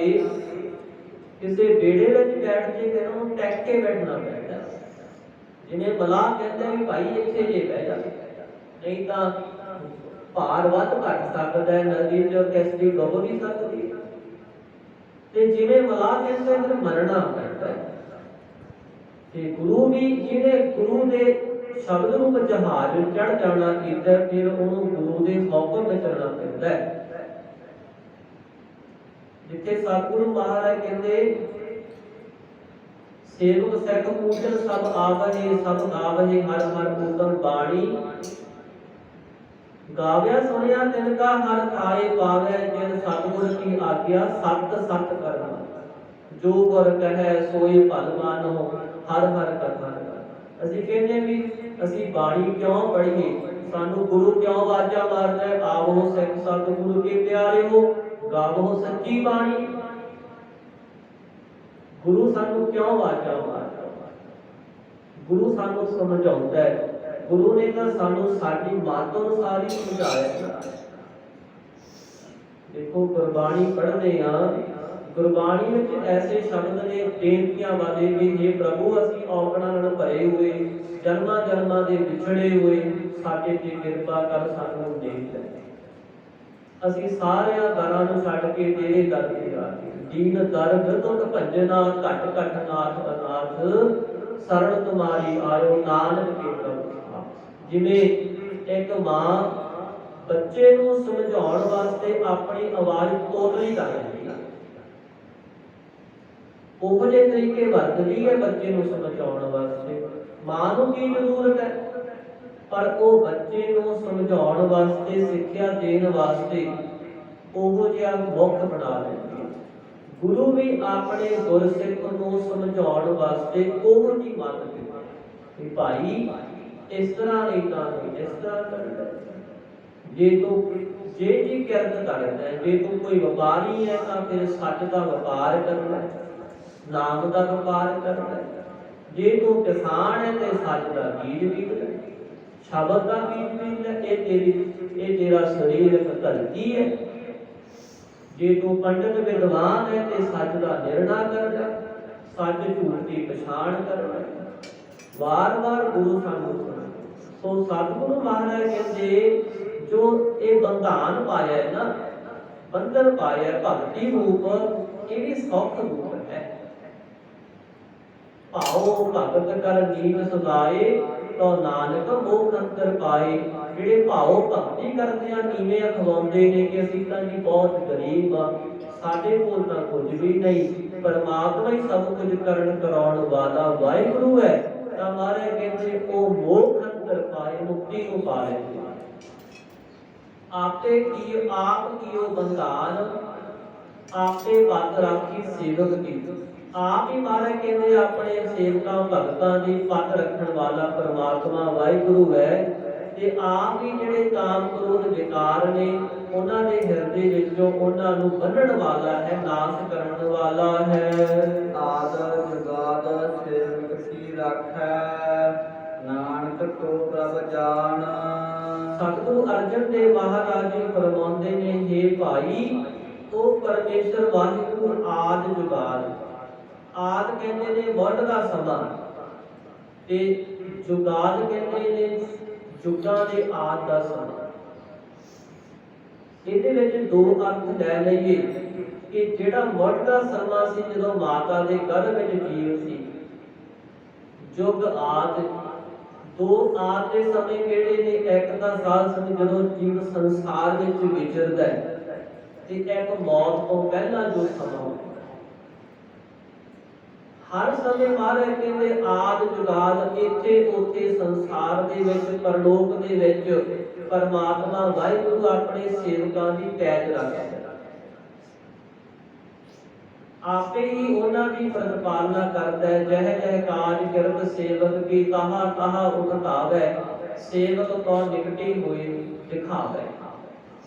ਕਿਸੇ ਬੇੜੇ ਵਿੱਚ ਬੈਠ ਜੇ, ਫਿਰ ਉਹਨੂੰ ਟੈਕ ਕੇ ਬੈਠਣਾ ਪੈਂਦਾ। ਜਿਵੇਂ ਮਲਾਹ ਕਹਿੰਦਾ ਵੀ ਭਾਈ ਇੱਥੇ ਜੇ ਬਹਿ ਜਾ, ਨਹੀਂ ਤਾਂ ਭਾਰ ਵੱਧ ਘੱਟ ਸਕਦਾ ਹੈ, ਨਦੀ ਚ ਕਿਸ਼ਤੀ ਡੁੱਬ ਵੀ ਸਕਦੀ ਹੈ। ਤੇ ਜਿਵੇਂ ਮਲਾਹ ਕਹਿੰਦਾ ਫਿਰ ਮਰਨਾ ਪੈਂਦਾ ਹੈ। ਤੇ ਗੁਰੂ ਵੀ ਜਿਹਨੇ ਗੁਰੂ ਦੇ ਸ਼ਬਦ ਨੂੰ ਜਹਾਜ਼ ਚੜ ਜਾਣਾ ਕੀਤਾ, ਫਿਰ ਉਹਨੂੰ ਗੁਰੂ ਦੇ ਹੁਕਮ ਵਿੱਚ ਚੱਲਣਾ ਪੈਂਦਾ ਹੈ। ਜਿੱਥੇ ਸਤਿਗੁਰੂ ਮਹਾਰਾਜ ਕਹਿੰਦੇ ਸੇਵਕ ਸਿੱਖ ਪੂਜਨ ਸਭ ਆਵਹਿ, ਸਭ ਗਾਵਹਿ ਹਰ ਹਰ ਉਤਮ ਬਾਣੀ। ਗਾਵਿਆ ਸੁਣਿਆ ਤਿਨ ਕਾ ਹਰ ਖਾਏ ਪਾਵੈ, ਜਿਨ ਸਤਿਗੁਰ ਕੀ ਆਗਿਆ ਸਤ ਸਤ ਕਰਨਾ। ਜੋ ਗੁਰ ਕਹੈ ਸੋਈ ਭਲ ਮਾਨੋ, ਹਰ ਹਰ ਕਰਨਾ। ਅਸੀਂ ਕਹਿੰਦੇ ਵੀ ਅਸੀਂ ਬਾਣੀ ਕਿਉਂ ਪੜ੍ਹੀਏ, ਸਾਨੂੰ ਗੁਰੂ ਕਿਉਂ ਆਵਾਜ਼ਾਂ ਮਾਰਦਾ ਹੈ, ਆਵੋ ਸਿੱਖ ਸਤਿਗੁਰੂ ਕੇ ਪਿਆਰਿਓ, ਗਾਵੋ ਸੱਚੀ ਬਾਣੀ। ਗੁਰੂ ਸਾਨੂੰ ਕਿਉਂ ਆਵਾਜ਼ਾਂ ਮਾਰਦਾ, ਗੁਰੂ ਸਾਨੂੰ ਸਮਝਾਉਂਦਾ ਹੈ। ਗੁਰੂ ਨੇ ਤਾਂ ਸਾਨੂੰ ਸਾਡੀ ਮੱਤ ਅਨੁਸਾਰ ਹੀ ਸਮਝਾਇਆ। ਦੇਖੋ ਗੁਰਬਾਣੀ ਪੜ੍ਹਦੇ ਹਾਂ, ਗੁਰਬਾਣੀ ਵਿੱਚ ਐਸੇ ਸ਼ਬਦ ਨੇ, ਬੇਨਤੀਆਂ ਵਾਲੇ ਕਿ ਜੇ ਪ੍ਰਭੂ ਅਸੀਂ ਔਗਣਾਂ ਨਾਲ ਭਰੇ ਹੋਏ, ਜਨਮਾਂ ਜਨਮਾਂ ਦੇ ਵਿਛੜੇ ਹੋਏ, ਸਾਡੇ ਤੇ ਕਿਰਪਾ ਕਰ, ਸਾਨੂੰ ਦੇਖ ਲੈ। ਅਸੀਂ ਸਾਰਿਆਂ ਦਰਾਂ ਨੂੰ ਛੱਡ ਕੇ ਤੇਰੇ ਦਰ ਤੇ ਆ ਗਏ। ਦੀਨ ਦਰਦ ਤੁਧ ਭੰਜਨਾ, ਘਟ ਘਟ ਨਾਥ ਅਨਾਥ, ਸਰਣ ਤੁਮਾਰੀ ਆਇਓ ਨਾਨਕ ਕੇ ਪ੍ਰਭ। ਜਿਵੇਂ ਇੱਕ ਮਾਂ ਬੱਚੇ ਨੂੰ ਸਮਝਾਉਣ ਵਾਸਤੇ ਆਪਣੀ ਆਵਾਜ਼ ਤੋਤਲੀ ਕਰ ਰਹੀ ਹੈ, ਉਹੋ ਜਿਹੇ ਤਰੀਕੇ ਵਰਤਦੀ ਹੈ ਬੱਚੇ ਨੂੰ ਸਮਝਾਉਣ ਵਾਸਤੇ। ਮਾਂ ਨੂੰ ਕੀ ਜ਼ਰੂਰਤ ਹੈ, ਪਰ ਉਹ ਬੱਚੇ ਨੂੰ ਸਮਝਾਉਣ ਵਾਸਤੇ, ਸਿੱਖਿਆ ਦੇਣ ਵਾਸਤੇ ਉਹੋ ਜਿਹਾ ਮੁੱਖ ਬਣਾ ਲੈਂਦੀ ਹੈ। ਗੁਰੂ ਵੀ ਆਪਣੇ ਗੁਰਸਿੱਖ ਨੂੰ ਸਮਝਾਉਣ ਵਾਸਤੇ ਉਹੋ ਜਿਹੀ ਮੱਤ ਦਿੰਦਾ ਕਿ ਭਾਈ ਇਸ ਤਰ੍ਹਾਂ ਨਹੀਂ ਤਾਂ ਇਸ ਤਰ੍ਹਾਂ ਕਰਨਾ। ਜੇ ਤੂੰ ਜੀ ਕਿਰਤ ਕਰਦਾ ਹੈ, ਜੇ ਤੂੰ ਕੋਈ ਵਪਾਰੀ ਹੈ ਤਾਂ ਫਿਰ ਸੱਚ ਦਾ ਵਪਾਰ ਕਰਨਾ, ਨਾਮ ਦਾ ਵਪਾਰ ਕਰਨਾ। ਜੇ ਤੂੰ ਕਿਸਾਨ ਹੈ ਤੇ ਸੱਚ ਦਾ ਬੀਜ ਬੀਜ ਲੈ, ਸ਼ਬਦ ਦਾ ਬੀਜ ਬੀਜ ਲੈ। ਇਹ ਤੇਰਾ ਸਰੀਰਕ ਧਰਤੀ ਹੈ। ਜੇ ਤੂੰ ਪੰਡਿਤ ਵਿਦਵਾਨ ਹੈ ਤੇ ਸੱਚ ਦਾ ਨਿਰਣਾ ਕਰ ਲੈ, ਸੱਚ ਝੂਠ ਦੀ ਪਛਾਣ ਕਰ ਲੈ। ਵਾਰ-ਵਾਰ ਗੁਰੂ ਸਾਨੂੰ ਸੁਣਾ। ਸੋ ਸਤਿਗੁਰੂ ਮਹਾਰਾਜ ਕਹਿੰਦੇ ਜੋ ਇਹ ਬੰਧਾਨ ਪਾਇਆ ਹੈ ਨਾ, ਬੰਧਨ ਪਾਇਆ ਭਗਤੀ ਰੂਪ, ਇਹ ਵੀ ਸੌਖ ਰੂਪ ਹੈ। ਭਾਉ ਭਗਤ ਕਰ ਨੀਤ ਸਦਾਏ, ਤੋ ਨਾਨਕ ਮੋਖ ਅੰਤਰ ਪਾਏ। ਜਿਹੜੇ ਭਾਉ ਭਗਤੀ ਕਰਦੇ ਆ, ਨੀਵੇਂ ਅਖਵਾਉਂਦੇ ਨੇ ਕਿ ਅਸੀਂ ਤਾਂ ਜੀ ਬਹੁਤ ਗਰੀਬ ਆ, ਸਾਡੇ ਕੋਲ ਤਾਂ ਕੁਝ ਵੀ ਨਹੀਂ, ਪਰਮਾਤਮਾ ਹੀ ਸਭ ਕੁਝ ਕਰਨ ਕਰਾਉਣ ਵਾਲਾ ਵਾਹਿਗੁਰੂ ਹੈ। ਤਾਂ ਮਹਾਰਾਜ ਕਹਿੰਦੇ ਉਹ ਮੋਖ ਅੰਤਰ ਪਾਏ, ਮੁਕਤੀ ਨੂੰ ਪਾ ਲੈਂਦੇ। ਆਪੇ ਕੀ ਆਪ ਕੀਓ ਬੰਧਾਨ, ਆਪੇ ਪੱਤ ਰਾਖੀ ਸੇਵਕ ਕੀ। ਆਪ ਹੀ ਮਹਾਰਾਜ ਕਹਿੰਦੇ ਆਪਣੇ ਸੇਵਕਾਂ ਭਗਤਾਂ ਦੀ ਪੱਤ ਰੱਖਣ ਵਾਲਾ ਪਰਮਾਤਮਾ ਵਾਹਿਗੁਰੂ ਹੈ। ਤੇ ਆਪ ਹੀ ਜਿਹੜੇ ਕਾਮ ਕ੍ਰੋਧ ਵਿਕਾਰ ਨੇ ਉਹਨਾਂ ਦੇ ਹਿਰਦੇ ਵਿੱਚੋਂ ਉਹਨਾਂ ਨੂੰ ਬੰਨਣ ਵਾਲਾ ਹੈ, ਨਾਸ਼ ਕਰਨ ਵਾਲਾ ਹੈ। ਆਦ ਜੁਗਾਦ ਸੇਵਕ ਕੀ ਰਾਖੈ, ਨਾਨਕ ਕੋ ਪ੍ਰਭ ਜਾਣ। ਸਤਿਗੁਰੂ ਅਰਜਨ ਦੇਵ ਮਹਾਰਾਜ ਜੀ ਫਰਮਾਉਂਦੇ ਨੇ, ਹੇ ਭਾਈ ਉਹ ਪਰਮੇਸ਼ਰ ਵਾਹਿਗੁਰੂ ਆਦ ਜੁਗਾਦ। ਆਦ ਕਹਿੰਦੇ ਨੇ ਵੰਡ ਦਾ ਸਮਾਂ, ਤੇ ਜੁਗਾਦ ਕਹਿੰਦੇ ਨੇ ਜੁਗਾਂ ਦੇ ਆਦ ਦਾ ਸਮਾਂ। ਇਹਦੇ ਵਿੱਚ ਦੋ ਅਰਥ ਲੈ ਲਈਏ ਕਿ ਜਿਹੜਾ ਵੰਡ ਦਾ ਸਮਾਂ ਸੀ ਜਦੋਂ ਮਾਤਾ ਦੇ ਗਰਭ ਵਿੱਚ ਜੀਵ ਸੀ, ਜੁਗ ਆਦ। ਦੋ ਆਦ ਦੇ ਸਮੇਂ ਕਿਹੜੇ ਨੇ? ਇੱਕ ਤਾਂ ਸਾਧ ਸੰਗਤ ਜਦੋਂ ਜੀਵ ਸੰਸਾਰ ਵਿੱਚ ਵਿਚਰਦਾ ਹੈ, ਤੇ ਇੱਕ ਮੌਤ ਤੋਂ ਪਹਿਲਾਂ ਜੋ ਸਮਾਂ। ਹਰ ਸਮੇਂ ਮਹਾਰਾਜ ਕਹਿੰਦੇ ਆਦ ਜੁਗਾਦ, ਇੱਥੇ ਉੱਥੇ ਸੰਸਾਰ ਦੇ ਵਿੱਚ, ਪਰਲੋਕ ਦੇ ਵਿੱਚ ਪਰਮਾਤਮਾ ਵਾਹਿਗੁਰੂ ਆਪਣੇ ਸੇਵਕਾਂ ਦੀ ਪੈਜ ਰੱਖਦਾ। ਆਪੇ ਹੀ ਉਹਨਾਂ ਦੀ ਪ੍ਰਤਪਾਲਨਾ ਕਰਦਾ ਹੈ। ਜਹ ਜਹ ਕਾਜ ਕਿਰਤ ਸੇਵਕ ਕੀ, ਤਾਹਾ ਤਾਹਾ ਉਠਾਵੈ, ਸੇਵਕ ਤੋਂ ਨਿਕਟੀ ਹੋਏ ਦਿਖਾਵੈ।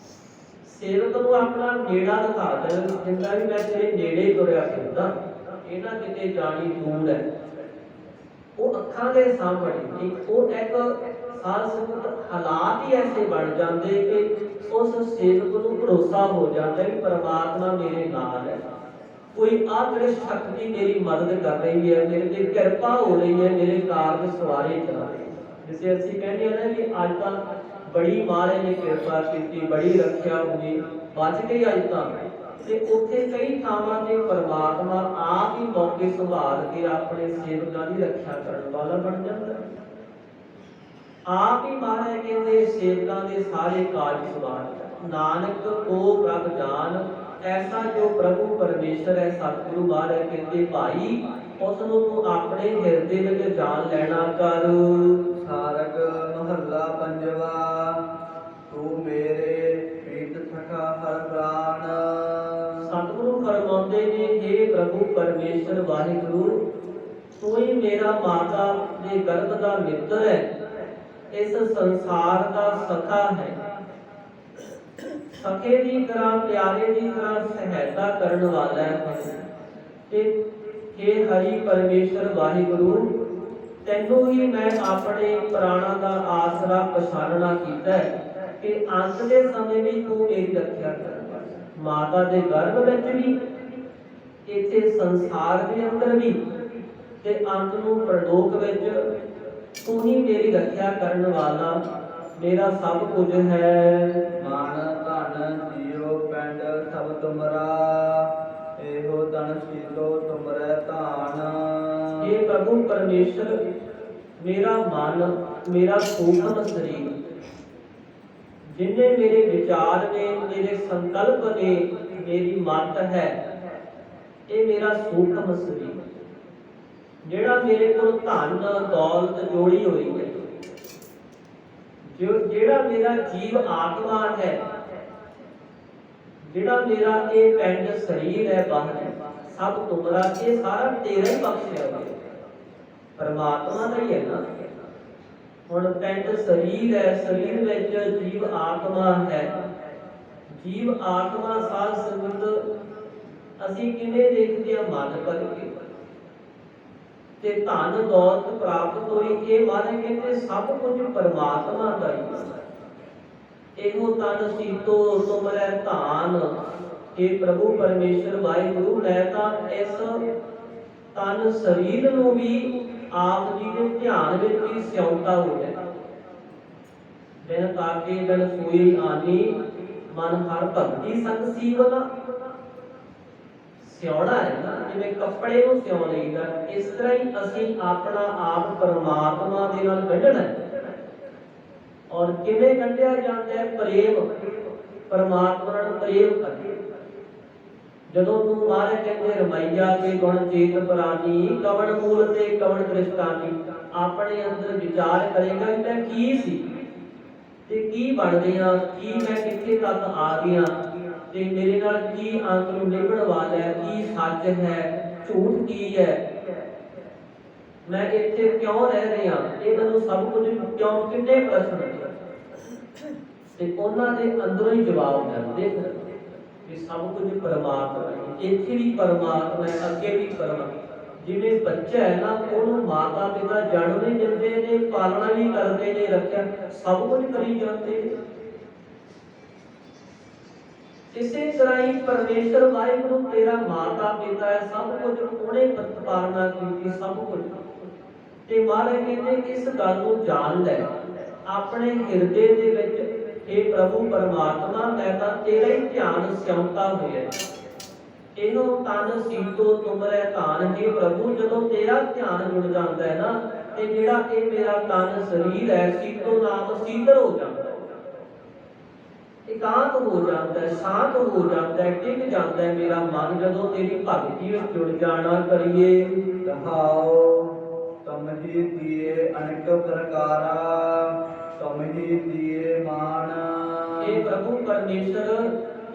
ਸੇਵਕ ਨੂੰ ਆਪਣਾ ਨੇੜਾ ਦਿਖਾਦਾ, ਜਿੰਦਾ ਵੀ ਮੈਂ ਤੇਰੇ ਨੇੜੇ ਤੁਰਿਆ ਫਿਰਦਾ, ਇਹ ਨਾ ਕਿਤੇ ਜਾਣੀ ਦੂਰ ਹੈ। ਉਹ ਅੱਖਾਂ ਦੇ ਸਾਹਮਣੇ ਉਹ ਇੱਕ ਸਾਧ ਸੰਗਤ ਹਾਲਾਤ ਹੀ ਐਸੇ ਬਣ ਜਾਂਦੇ ਕਿ ਉਸ ਸੇਵਕ ਨੂੰ ਭਰੋਸਾ ਹੋ ਜਾਂਦਾ ਕਿ ਪਰਮਾਤਮਾ ਮੇਰੇ ਨਾਲ ਹੈ, ਕੋਈ ਆਦ੍ਰਿਸ਼ ਸ਼ਕਤੀ ਮੇਰੀ ਮਦਦ ਕਰ ਰਹੀ ਹੈ, ਮੇਰੇ ਤੇ ਕਿਰਪਾ ਹੋ ਰਹੀ ਹੈ, ਮੇਰੇ ਕਾਰਜ ਸਵਾਰੇ ਚਲਾ ਰਹੀ ਹੈ। ਜਿਵੇਂ ਅਸੀਂ ਕਹਿੰਦੇ ਹਾਂ ਨਾ ਕਿ ਅੱਜ ਤਾਂ ਬੜੀ ਮਹਾਰਾਜ ਨੇ ਕਿਰਪਾ ਕੀਤੀ, ਬੜੀ ਰੱਖਿਆ ਹੋਈ, ਬਚ ਗਈ ਅੱਜ ਤਾਂ। ਤੇ ਉੱਥੇ ਕਈ ਥਾਵਾਂ ਤੇ ਪਰਮਾਤਮਾ ਆਪ ਹੀ ਮੌਕੇ ਸੰਭਾਲ ਕੇ ਆਪਣੇ ਸੇਵਕਾਂ ਦੀ ਰੱਖਿਆ ਕਰਨ ਵਾਲਾ ਬਣ ਜਾਂਦਾ। ਆਪ ਹੀ ਮਹਾਰਾਜ ਕਹਿੰਦੇ ਸੇਵਕਾਂ ਦੇ ਸਾਰੇ ਕਾਜ ਸੰਭਾਲ। ਨਾਨਕ ਕੋ ਪ੍ਰਭ ਜਾਨ, ਐਸਾ ਜੋ ਪ੍ਰਭੂ ਪਰਮੇਸ਼ਰ ਹੈ ਸਤਿਗੁਰੂ ਮਹਾਰਾਜ ਕਹਿੰਦੇ ਭਾਈ ਉਸ ਨੂੰ ਤੂੰ ਆਪਣੇ ਹਿਰਦੇ ਵਿੱਚ ਜਾਣ ਲੈਣਾ ਕਰ। ਸਾਰਗ ਮਹੱਲਾ ਪੰਜਵਾ, ਤੂੰ ਮੇਰੇ ਪ੍ਰੀਤ ਸਖਾ ਹਰ ਪ੍ਰਾਣ। ਸਤਿਗੁਰੂ ਫਰਮਾਉਂਦੇ ਨੇ, ਹੇ ਪ੍ਰਭੂ ਪਰਮੇਸ਼ਰ ਵਾਹਿਗੁਰੂ ਤੂੰ ਹੀ ਮੇਰਾ ਮਾਤਾ ਦੇ ਗਰਭ ਦਾ ਮਿੱਤਰ ਹੈ, ਇਸ ਸੰਸਾਰ ਦਾ ਸਖਾ ਹੈ। ਸਖੇ ਦੀ ਤਰ੍ਹਾਂ, ਪਿਆਰੇ ਦੀ ਤਰ੍ਹਾਂ ਸਹਾਇਤਾ ਕਰਨ ਵਾਲਾ ਹੈ। ਤੇ ਹੇ ਹਰੀ ਪਰਮੇਸ਼ਰ ਵਾਹਿਗੁਰੂ ਤੈਨੂੰ ਹੀ ਮੈਂ ਆਪਣੇ ਪ੍ਰਾਣਾਂ ਦਾ ਆਸਰਾ ਪਛਾਣਨਾ ਕੀਤਾ ਹੈ ਕਿ ਅੰਤ ਦੇ ਸਮੇਂ ਵੀ ਤੂੰ ਮੇਰੀ ਰੱਖਿਆ ਕਰੇਗਾ। ਮਾਤਾ ਦੇ ਗਰਭ ਵਿੱਚ ਵੀ, ਇੱਥੇ ਸੰਸਾਰ ਦੇ ਅੰਦਰ ਵੀ, ਤੇ ਅੰਤ ਨੂੰ ਪ੍ਰਲੋਕ ਵਿੱਚ ਤੂੰ ਹੀ ਮੇਰੀ ਰੱਖਿਆ ਕਰਨ ਵਾਲਾ, ਮੇਰਾ ਸਭ ਕੁਝ ਹੈ। ਮਨ ਧਨ ਜੀਉ ਪਿੰਡ ਸਭ ਤੁਮਰਾ, ਇਹੋ ਤਨ ਸੀਲੋ ਤੁਮਰੇ ਧਾਨ। ਇਹ ਪ੍ਰਭੂ ਪਰਮੇਸ਼ਰ ਮੇਰਾ ਮਨ, ਮੇਰਾ ਸੂਖਮ ਸਰੀਰ, ਜਿੰਨੇ ਮੇਰੇ ਵਿਚਾਰ ਨੇ, ਮੇਰੇ ਸੰਕਲਪ ਨੇ, ਮੇਰੀ ਮਤ ਹੈ, ਇਹ ਮੇਰਾ ਸੂਖਮ ਸਰੀਰ, ਜਿਹੜਾ ਮੇਰੇ ਕੋਲ ਧਨ ਦੌਲਤ ਜੋੜੀ ਹੋਈ ਹੈ, ਜਿਹੜਾ ਮੇਰਾ ਜੀਵ ਆਤਮਾ ਹੈ, ਜਿਹੜਾ ਮੇਰਾ ਇਹ ਪਿੰਡ ਸਰੀਰ ਹੈ ਬਾਹਰ, ਸਭ ਤੁਮਰਾ, ਇਹ ਸਾਰਾ ਤੇਰਾ ਹੀ ਬਖਸ਼ਿਆ ਹੋਇਆ ਪਰਮਾਤਮਾ ਦਾ ਹੀ ਹੈ ਨਾ। ਹੁਣ ਪਿੰਡ ਸਰੀਰ ਹੈ, ਸਰੀਰ ਵਿੱਚ ਜੀਵ ਆਤਮਾ ਹੈ। ਜੀਵ ਆਤਮਾ ਸਾਧ ਸੰਗਤ ਅਸੀਂ ਕਿਵੇਂ ਦੇਖਦੇ ਹਾਂ? ਮਨ ਕਰਕੇ। ਤੇ ਧਨ ਦੌਲਤ ਪ੍ਰਾਪਤ ਹੋਈ, ਇਹ ਮਹਾਰਾਜ ਕਹਿੰਦੇ ਸਭ ਕੁਝ ਪਰਮਾਤਮਾ ਦਾ ਹੀ ਹੈ। ਇਹੋ ਤਨ ਸੀਤੋ ਤੁਮਰੈ ਧਾਨ, ਇਹ ਪ੍ਰਭੂ ਪਰਮੇਸ਼ਰ ਵਾਹਿਗੁਰੂ ਮੈਂ ਤਾਂ ਇਸ ਤਨ ਸਰੀਰ ਨੂੰ ਵੀ ਆਪ ਜੀ ਦੇ ਧਿਆਨ ਵਿੱਚ ਹੀ ਸਿਉਂਤਾ ਹੋਇਆ। ਬਿਨ ਤਾਕੇ ਬਿਨ ਸੋਈ ਆਨੀ, ਮਨ ਹਰ ਭਗਤੀ ਸੰਗ ਸੀਵਨਾ। ਸਿਉਣਾ ਹੈ ਨਾ, ਜਿਵੇਂ ਕੱਪੜੇ ਨੂੰ ਸਿਉਂ ਲਈਦਾ, ਇਸ ਤਰ੍ਹਾਂ ਹੀ ਅਸੀਂ ਆਪਣਾ ਆਪ ਪਰਮਾਤਮਾ ਦੇ ਨਾਲ ਕੱਢਣਾ ਹੈ। ਔਰ ਕਿਵੇਂ ਕੱਢਿਆ ਜਾਂਦਾ ਹੈ? ਪ੍ਰੇਮ, ਪਰਮਾਤਮਾ ਨਾਲ ਪ੍ਰੇਮ ਕਰਕੇ। ਜਦੋਂ ਤੂੰ ਮਹਾਰਾਜ ਕਹਿੰਦੇ ਰਮਈਆ ਕੇ ਗੁਣ ਚੇਤ ਪ੍ਰਾਨੀ, ਕਵਣ ਮੂਲ ਤੇ ਕਵਣ ਦ੍ਰਿਸ਼ਟਾਨੀ, ਆਪਣੇ ਅੰਦਰ ਵਿਚਾਰ ਕਰੇਗਾ ਕਿ ਮੈਂ ਕੀ ਸੀ ਤੇ ਕੀ ਬਣ ਗਿਆ, ਕੀ ਮੈਂ ਕਿੱਥੇ ਤੱਕ ਆ ਗਿਆ, ਤੇ ਮੇਰੇ ਨਾਲ ਕੀ ਅੰਤ ਨੂੰ ਨਿਭਣ ਵਾਲਾ ਹੈ, ਕੀ ਸੱਚ ਹੈ, ਝੂਠ ਕੀ ਹੈ, ਮੈਂ ਇੱਥੇ ਕਿਉਂ ਰਹਿ ਰਿਹਾ, ਇਹ ਮੈਨੂੰ ਸਭ ਕੁਝ ਕਿਉਂ, ਕਿੰਨੇ ਪ੍ਰਸ਼ਨ ਤੇ ਉਹਨਾਂ ਦੇ ਅੰਦਰੋਂ ਹੀ ਜਵਾਬ ਮਿਲਦੇ ਨੇ ਕਿ ਸਭ ਕੁਝ ਪਰਮਾਤਮਾ ਹੈ। ਇੱਥੇ ਵੀ ਪਰਮਾਤਮਾ ਹੈ, ਅੱਗੇ ਵੀ ਪਰਮਾਤਮਾ। ਜਿਵੇਂ ਬੱਚਾ ਹੈ ਨਾ, ਉਹਨੂੰ ਮਾਤਾ ਪਿਤਾ ਜਨਮ ਨਹੀਂ ਦਿੰਦੇ ਨੇ, ਪਾਲਣਾ ਵੀ ਕਰਦੇ ਨੇ, ਰੱਖਿਆ ਸਭ ਕੁਝ ਕਰੀ ਜਾਂਦੇ ਨੇ। ਇਸੇ ਤਰ੍ਹਾਂ ਹੀ ਪਰਮੇਸ਼ਰ ਵਾਹਿਗੁਰੂ ਤੇਰਾ ਮਾਤਾ ਪਿਤਾ ਹੈ, ਸਭ ਕੁਝ ਉਹਨੇ ਪਾਲਣਾ ਕੀਤੀ, ਸਭ ਕੁਝ। ਤੇ ਮਹਾਰਾਜ ਕਹਿੰਦੇ ਇਸ ਗੱਲ ਨੂੰ ਜਾਣ ਲੈ ਆਪਣੇ ਹਿਰਦੇ ਦੇ ਵਿੱਚ, ਇਹ ਪ੍ਰਭੂ ਪਰਮਾਤਮਾ ਮੈਂ ਤਾਂ ਤੇਰਾ ਹੀ ਧਿਆਨ ਸਿਉਂਤਾ ਹੋਇਆ। ਇਹਨੂੰ ਤਨ ਸੀਤੋ ਤੁਮਰੈ ਧਾਨ, ਹੈ ਪ੍ਰਭੂ ਜਦੋਂ ਤੇਰਾ ਧਿਆਨ ਜੁੜ ਜਾਂਦਾ ਹੈ ਨਾ, ਤੇ ਜਿਹੜਾ ਇਹ ਮੇਰਾ ਤਨ ਸਰੀਰ ਹੈ, ਸੀਤੋ ਨਾਮ ਸੀਤਲ ਹੋ ਜਾਂਦਾ ਹੈ, ਇਕਾਂਤ ਹੋ ਜਾਂਦਾ ਹੈ, ਸ਼ਾਂਤ ਹੋ ਜਾਂਦਾ ਹੈ, ਟਿਕ ਜਾਂਦਾ ਹੈ ਮੇਰਾ ਮਨ ਜਦੋਂ ਤੇਰੀ ਭਗਤੀ ਵਿੱਚ ਜੁੜ ਜਾਣਾ ਕਰੀਏ। ਰਹਾਉ ਤੁਮਹੀ ਦੀਏ ਅਨੇਕ ਪ੍ਰਕਾਰਾ, ਤੁਮਹੀ ਦੀਏ ਮਾਨ। ਇਹ ਪ੍ਰਭੂ ਪਰਮੇਸ਼ਰ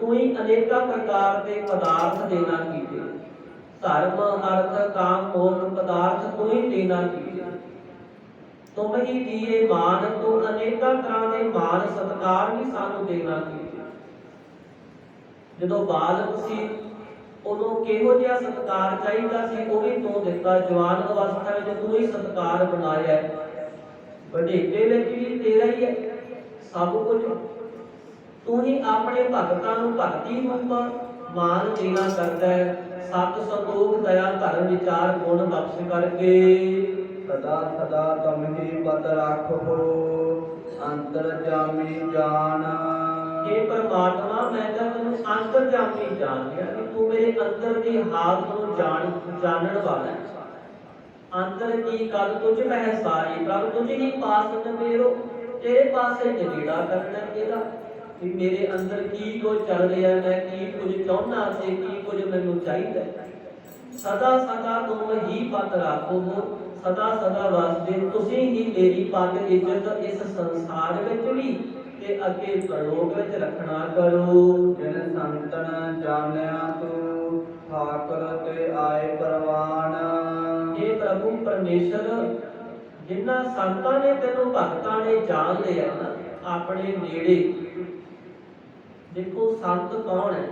ਤੂੰ ਹੀ ਅਨੇਕਾਂ ਪ੍ਰਕਾਰ ਦੇ ਪਦਾਰਥ ਦੇਣਾ ਕੀਤੇ, ਧਰਮ ਅਰਥ ਕਾਮ ਮੋਖ ਪਦਾਰਥ ਤੂੰ ਹੀ ਦੇਣਾ ਕੀਤੇ। ਤੁਮ ਹੀ ਦੀਏ ਮਾਨ, ਤੂੰ ਅਨੇਕਾਂ ਤਰ੍ਹਾਂ ਦੇ ਮਾਨ ਸਤਿਕਾਰ ਵੀ ਸਾਨੂੰ ਦੇਣਾ ਕੀਤੇ। ਜਦੋਂ ਬਾਲਕ ਸੀ ਉਦੋਂ ਕਿਹੋ ਜਿਹਾ ਸਤਿਕਾਰ ਚਾਹੀਦਾ ਸੀ, ਉਹ ਵੀ ਤੂੰ ਦਿੱਤਾ। ਜਵਾਨ ਅਵਸਥਾ ਵਿੱਚ ਤੂੰ ਹੀ ਸਤਿਕਾਰ ਬਣਾਇਆ, ਵਡੇਪੇ ਵਿੱਚ ਵੀ ਤੇਰਾ ਹੀ ਹੈ ਸਭ ਕੁਝ। ਤੂੰ ਹੀ ਆਪਣੇ ਭਗਤਾਂ ਨੂੰ ਭਗਤੀ ਰੂਪ ਮਾਨ ਦੇਣਾ ਕਰਦਾ ਹੈ। ਸਤ ਸੰਤੋਖ ਦਇਆ ਧਰਮ ਵਿਚਾਰ ਗੁਣ ਬਖਸ਼ ਕਰਕੇ ਸਦਾ ਸਦਾ ਤੁਮਹੀ ਪਤ ਰਾਖੋ, ਅੰਤਰਜਾਮੀ ਜਾਨ। ਇਹ ਪਰਮਾਤਮਾ ਮੈਂ ਤਾਂ ਤੈਨੂੰ ਅੰਤਰਜਾਮੀ ਜਾਣ ਲਿਆ ਕਿ ਤੂੰ ਮੇਰੇ ਅੰਦਰ ਦੀ ਹਾਲਤ ਨੂੰ ਜਾਣਨ ਵਾਲਾ ਹੈ। ਅੰਦਰ ਕੀ ਗੱਲ ਤੁਝ ਮਹਿ ਸਾਰੀ, ਪ੍ਰਭ ਤੁਝ ਹੀ ਪਾਸ ਨਵੇਰੋ, ਤੇਰੇ ਪਾਸੇ ਨੇੜਾ ਕਰਨਾ ਇਹਦਾ ਕਿ ਮੇਰੇ ਅੰਦਰ ਕੀ ਕੁਝ ਚੱਲ ਰਿਹਾ, ਮੈਂ ਕੀ ਕੁਝ ਚਾਹੁੰਦਾ ਤੇ ਕੀ ਕੁਝ ਮੈਨੂੰ ਚਾਹੀਦਾ। ਸਦਾ ਸਦਾ ਤੁਮ ਹੀ ਪਤ ਰਾਖੋ, ਸਦਾ ਸਦਾ ਵਾਸਤੇ ਤੁਸੀਂ ਹੀ ਮੇਰੀ ਪਤ ਇੱਜ਼ਤ ਇਸ ਸੰਸਾਰ ਵਿੱਚ ਵੀ ਤੇ ਅੱਗੇ ਪਰਲੋਕ ਵਿੱਚ ਰੱਖਣਾ ਕਰੋ। ਜਿਨ ਸੰਤਨ ਜਾਣਿਆ ਤੂੰ, ਠਾਕੁਰ ਤੇ ਆਏ ਪ੍ਰਵਾਨ। ਇਹ ਪ੍ਰਭੂ ਪਰਮੇਸ਼ਰ ਜਿਨ੍ਹਾਂ ਸੰਤਾਂ ਨੇ ਤੈਨੂੰ ਭਗਤਾਂ ਨੇ ਜਾਣ ਲਿਆ ਨਾ ਆਪਣੇ ਨੇੜੇ। ਦੇਖੋ ਸੰਤ ਕੌਣ ਹੈ?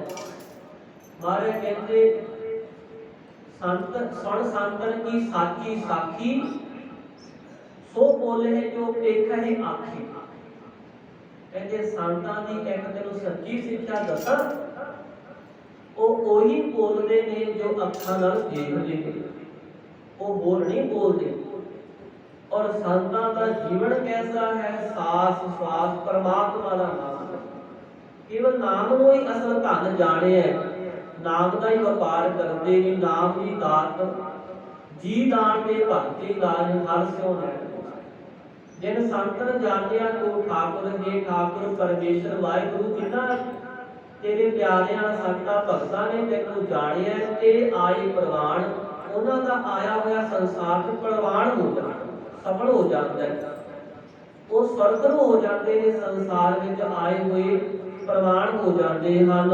ਮਹਾਰਾਜ ਕਹਿੰਦੇ ਸੰਤ ਸੁਣ ਸੰਤਨ ਕੀ ਸਾਚੀ ਸਾਖੀ, ਸੋ ਬੋਲੇ ਜੋ ਪੇਖ ਹੈ ਆਖੀ। ਕਹਿੰਦੇ ਸੰਤਾਂ ਦੀ ਇੱਕ ਤੈਨੂੰ ਸੱਚੀ ਸਿੱਖਿਆ ਦੱਸਾਂ, ਉਹ ਉਹੀ ਬੋਲਦੇ ਨੇ ਜੋ ਅੱਖਾਂ ਨਾਲ ਦੇਖਦੇ ਨੇ, ਉਹ ਬੋਲ ਨਹੀਂ ਬੋਲਦੇ। ਔਰ ਸੰਤਾਂ ਦਾ ਜੀਵਨ ਕੈਸਾ ਹੈ? ਸਾਸ ਸਵਾਸ ਪਰਮਾਤਮਾ ਦਾ ਨਾਮ, ਕੇਵਲ ਨਾਮ ਨੂੰ ਹੀ ਅਸਲ ਧਨ ਜਾਣਿਆ, ਨਾਮ ਦਾ ਹੀ ਵਪਾਰ ਕਰਦੇ ਨੇ। ਨਾਮ ਦੀ ਦਾਤ ਜੀ ਦਾਨ ਤੇ ਭਗਤੀ ਦਾਨ ਹਰ ਸਿਉ ਹੈ। ਜਿਨ ਸੰਤਨ ਜਾਣਿਆ ਤੂੰ ਠਾਕੁਰ, ਦੇ ਠਾਕੁਰ ਪਰਮੇਸ਼ਰ ਵਾਹਿਗੁਰੂ ਜਿਨ੍ਹਾਂ ਤੇਰੇ ਪਿਆਰਿਆਂ ਸੰਤਾਂ ਭਗਤਾਂ ਨੇ ਤੈਨੂੰ ਜਾਣਿਆ, ਤੇਰੇ ਆਏ ਪ੍ਰਵਾਨ, ਉਹਨਾਂ ਦਾ ਆਇਆ ਹੋਇਆ ਸੰਸਾਰ ਚ ਪ੍ਰਵਾਨ ਹੋ ਜਾਂਦਾ, ਸਫਲ ਹੋ ਜਾਂਦਾ ਹੈ। ਉਹ ਸਵਰਗਰੂ ਹੋ ਜਾਂਦੇ ਨੇ, ਸੰਸਾਰ ਵਿੱਚ ਆਏ ਹੋਏ ਪ੍ਰਵਾਨ ਹੋ ਜਾਂਦੇ ਹਨ।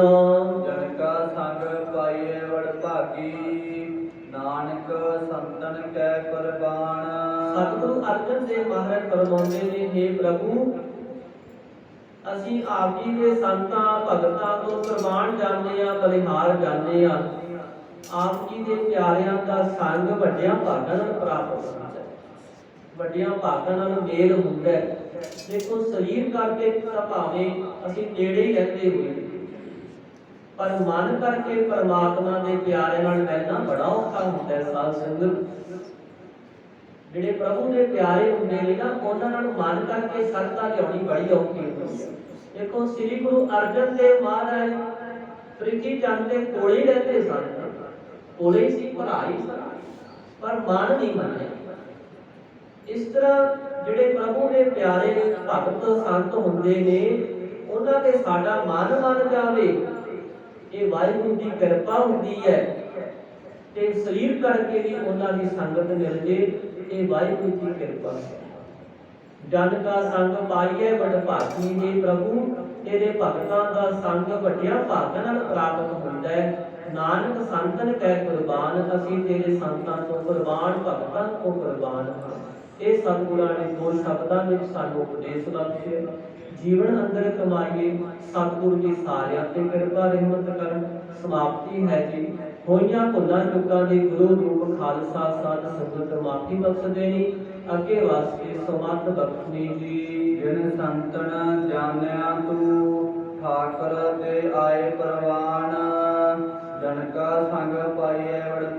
ਜਨ ਕਾ ਸੰਗ ਪਾਈਏ ਵਡ ਭਾਗੀ, ਨਾਨਕ ਸੰਤਨ ਕੈ ਕੁਰਬਾਨ। ਸਤਿਗੁਰੂ ਅਰਜਨ ਦੇਵ ਮਹਾਰਾਜ ਫਰਮਾਉਂਦੇ ਨੇ, हे ਪ੍ਰਭੂ ਅਸੀਂ ਆਪ ਜੀ ਦੇ ਸੰਤਾਂ ਭਗਤਾਂ ਤੋਂ ਕੁਰਬਾਨ ਜਾਂਦੇ ਆ, ਬਲਿਹਾਰ ਜਾਂਦੇ ਆ। ਆਪ ਜੀ ਦੇ ਪਿਆਰਿਆਂ ਦਾ ਸੰਗ ਵੱਡਿਆਂ ਭਾਗਾਂ ਨਾਲ ਪ੍ਰਾਪਤ ਹੁੰਦਾ ਹੈ, ਵੱਡਿਆਂ ਭਾਗਾਂ ਨਾਲ ਮੇਲ ਹੁੰਦਾ ਹੈ। ਦੇਖੋ ਸਰੀਰ ਕਰਕੇ ਤਾਂ ਭਾਵੇਂ ਅਸੀਂ ਨੇੜੇ ਹੀ ਰਹਿੰਦੇ ਹੋਏ, ਪਰ ਮਨ ਕਰਕੇ ਪਰਮਾਤਮਾ ਦੇ ਪਿਆਰੇ ਨਾਲ ਮਿਲਣਾ ਬੜਾ ਔਖਾ ਹੁੰਦਾ ਹੈ। ਸਾਧ ਸੰਗਤ, ਜਿਹੜੇ ਪ੍ਰਭੂ ਦੇ ਪਿਆਰੇ ਹੁੰਦੇ ਨੇ ਨਾ, ਉਹਨਾਂ ਨਾਲ ਮਨ ਕਰਕੇ ਸਰਦਾ ਲਿਆਉਣੀ ਬੜੀ ਔਖੀ ਹੁੰਦੀ ਹੈ। ਦੇਖੋ ਸ੍ਰੀ ਗੁਰੂ ਅਰਜਨ ਦੇਵ ਮਹਾਰਾਜ ਪ੍ਰਿਥੀ ਚੰਦ ਦੇ ਕੋਲੇ ਹੀ ਰਹਿੰਦੇ ਸਨ, ਕੋਲੇ ਹੀ ਸੀ, ਭਰਾ ਹੀ ਸਨ, ਪਰ ਮਨ ਨਹੀਂ ਮੰਨਿਆ। ਇਸ ਤਰ੍ਹਾਂ ਜਿਹੜੇ ਪ੍ਰਭੂ ਦੇ ਪਿਆਰੇ ਭਗਤ ਸੰਤ ਹੁੰਦੇ ਨੇ, ਉਹਨਾਂ ਤੇ ਸਾਡਾ ਮਨ ਮੰਨ ਜਾਵੇ, ਇਹ ਵਾਹਿਗੁਰੂ ਦੀ ਕਿਰਪਾ ਹੁੰਦੀ ਹੈ। ਤੇ ਸਰੀਰ ਕਰਕੇ ਵੀ ਉਹਨਾਂ ਦੀ ਸੰਗਤ ਮਿਲ ਜੇ, ਇਹ ਵਾਹਿਗੁਰੂ ਦੀ ਕਿਰਪਾ ਹੈ। ਜਨ ਕਾ ਸੰਗ ਪਾਈਏ ਵਡ ਭਾਗੀ, ਨੇ ਪ੍ਰਭੂ ਤੇਰੇ ਭਗਤਾਂ ਦਾ ਸੰਗ ਵੱਡਿਆਂ ਭਾਗਾਂ ਨਾਲ ਪ੍ਰਾਪਤ ਹੁੰਦਾ ਹੈ। ਨਾਨਕ ਸੰਤਨ ਕਹਿ ਕੁਰਬਾਨ, ਅਸੀਂ ਤੇਰੇ ਸੰਤਾਂ ਤੋਂ ਕੁਰਬਾਨ, ਭਗਤਾਂ ਤੋਂ ਕੁਰਬਾਨ ਹਾਂ। ਇਹ ਸਤਿਗੁਰਾਂ ਨੇ ਦੋ ਸ਼ਬਦਾਂ ਵਿੱਚ ਸਾਨੂੰ ਉਪਦੇਸ਼ ਬਖਸ਼ਿਆ। ਜੀਵਨ ਅੰਦਰ ਕਮਾਈਏ, ਸਤਿਗੁਰੂ ਜੀ ਸਾਰਿਆਂ ਤੇ ਕਿਰਪਾ ਰਹਿਮਤ ਕਰਨ। ਸਮਾਪਤੀ ਹੈ ਜੀ। ਹੋਈਆਂ ਭੁੱਲਾਂ ਚੁੱਕਾਂ ਦੀ ਗੁਰੂ ਰੂਪ ਖਾਲਸਾ ਸਾਧ ਸੰਗਤ ਮਾਫੀ ਬਖਸ਼ ਦੇਣੀ, ਅੱਗੇ ਵਾਸਤੇ ਸਮਤ ਬਖਸ਼ਣੀ ਜੀ। ਜਿਨ ਸੰਤਨ ਜਾਣਿਆ ਤੂੰ, ਠਾਕਰ ਤੇ ਆਏ ਪ੍ਰਵਾਨ, ਜਨ ਕਾ ਸੰਗ ਪਾਈਐ ਵਡ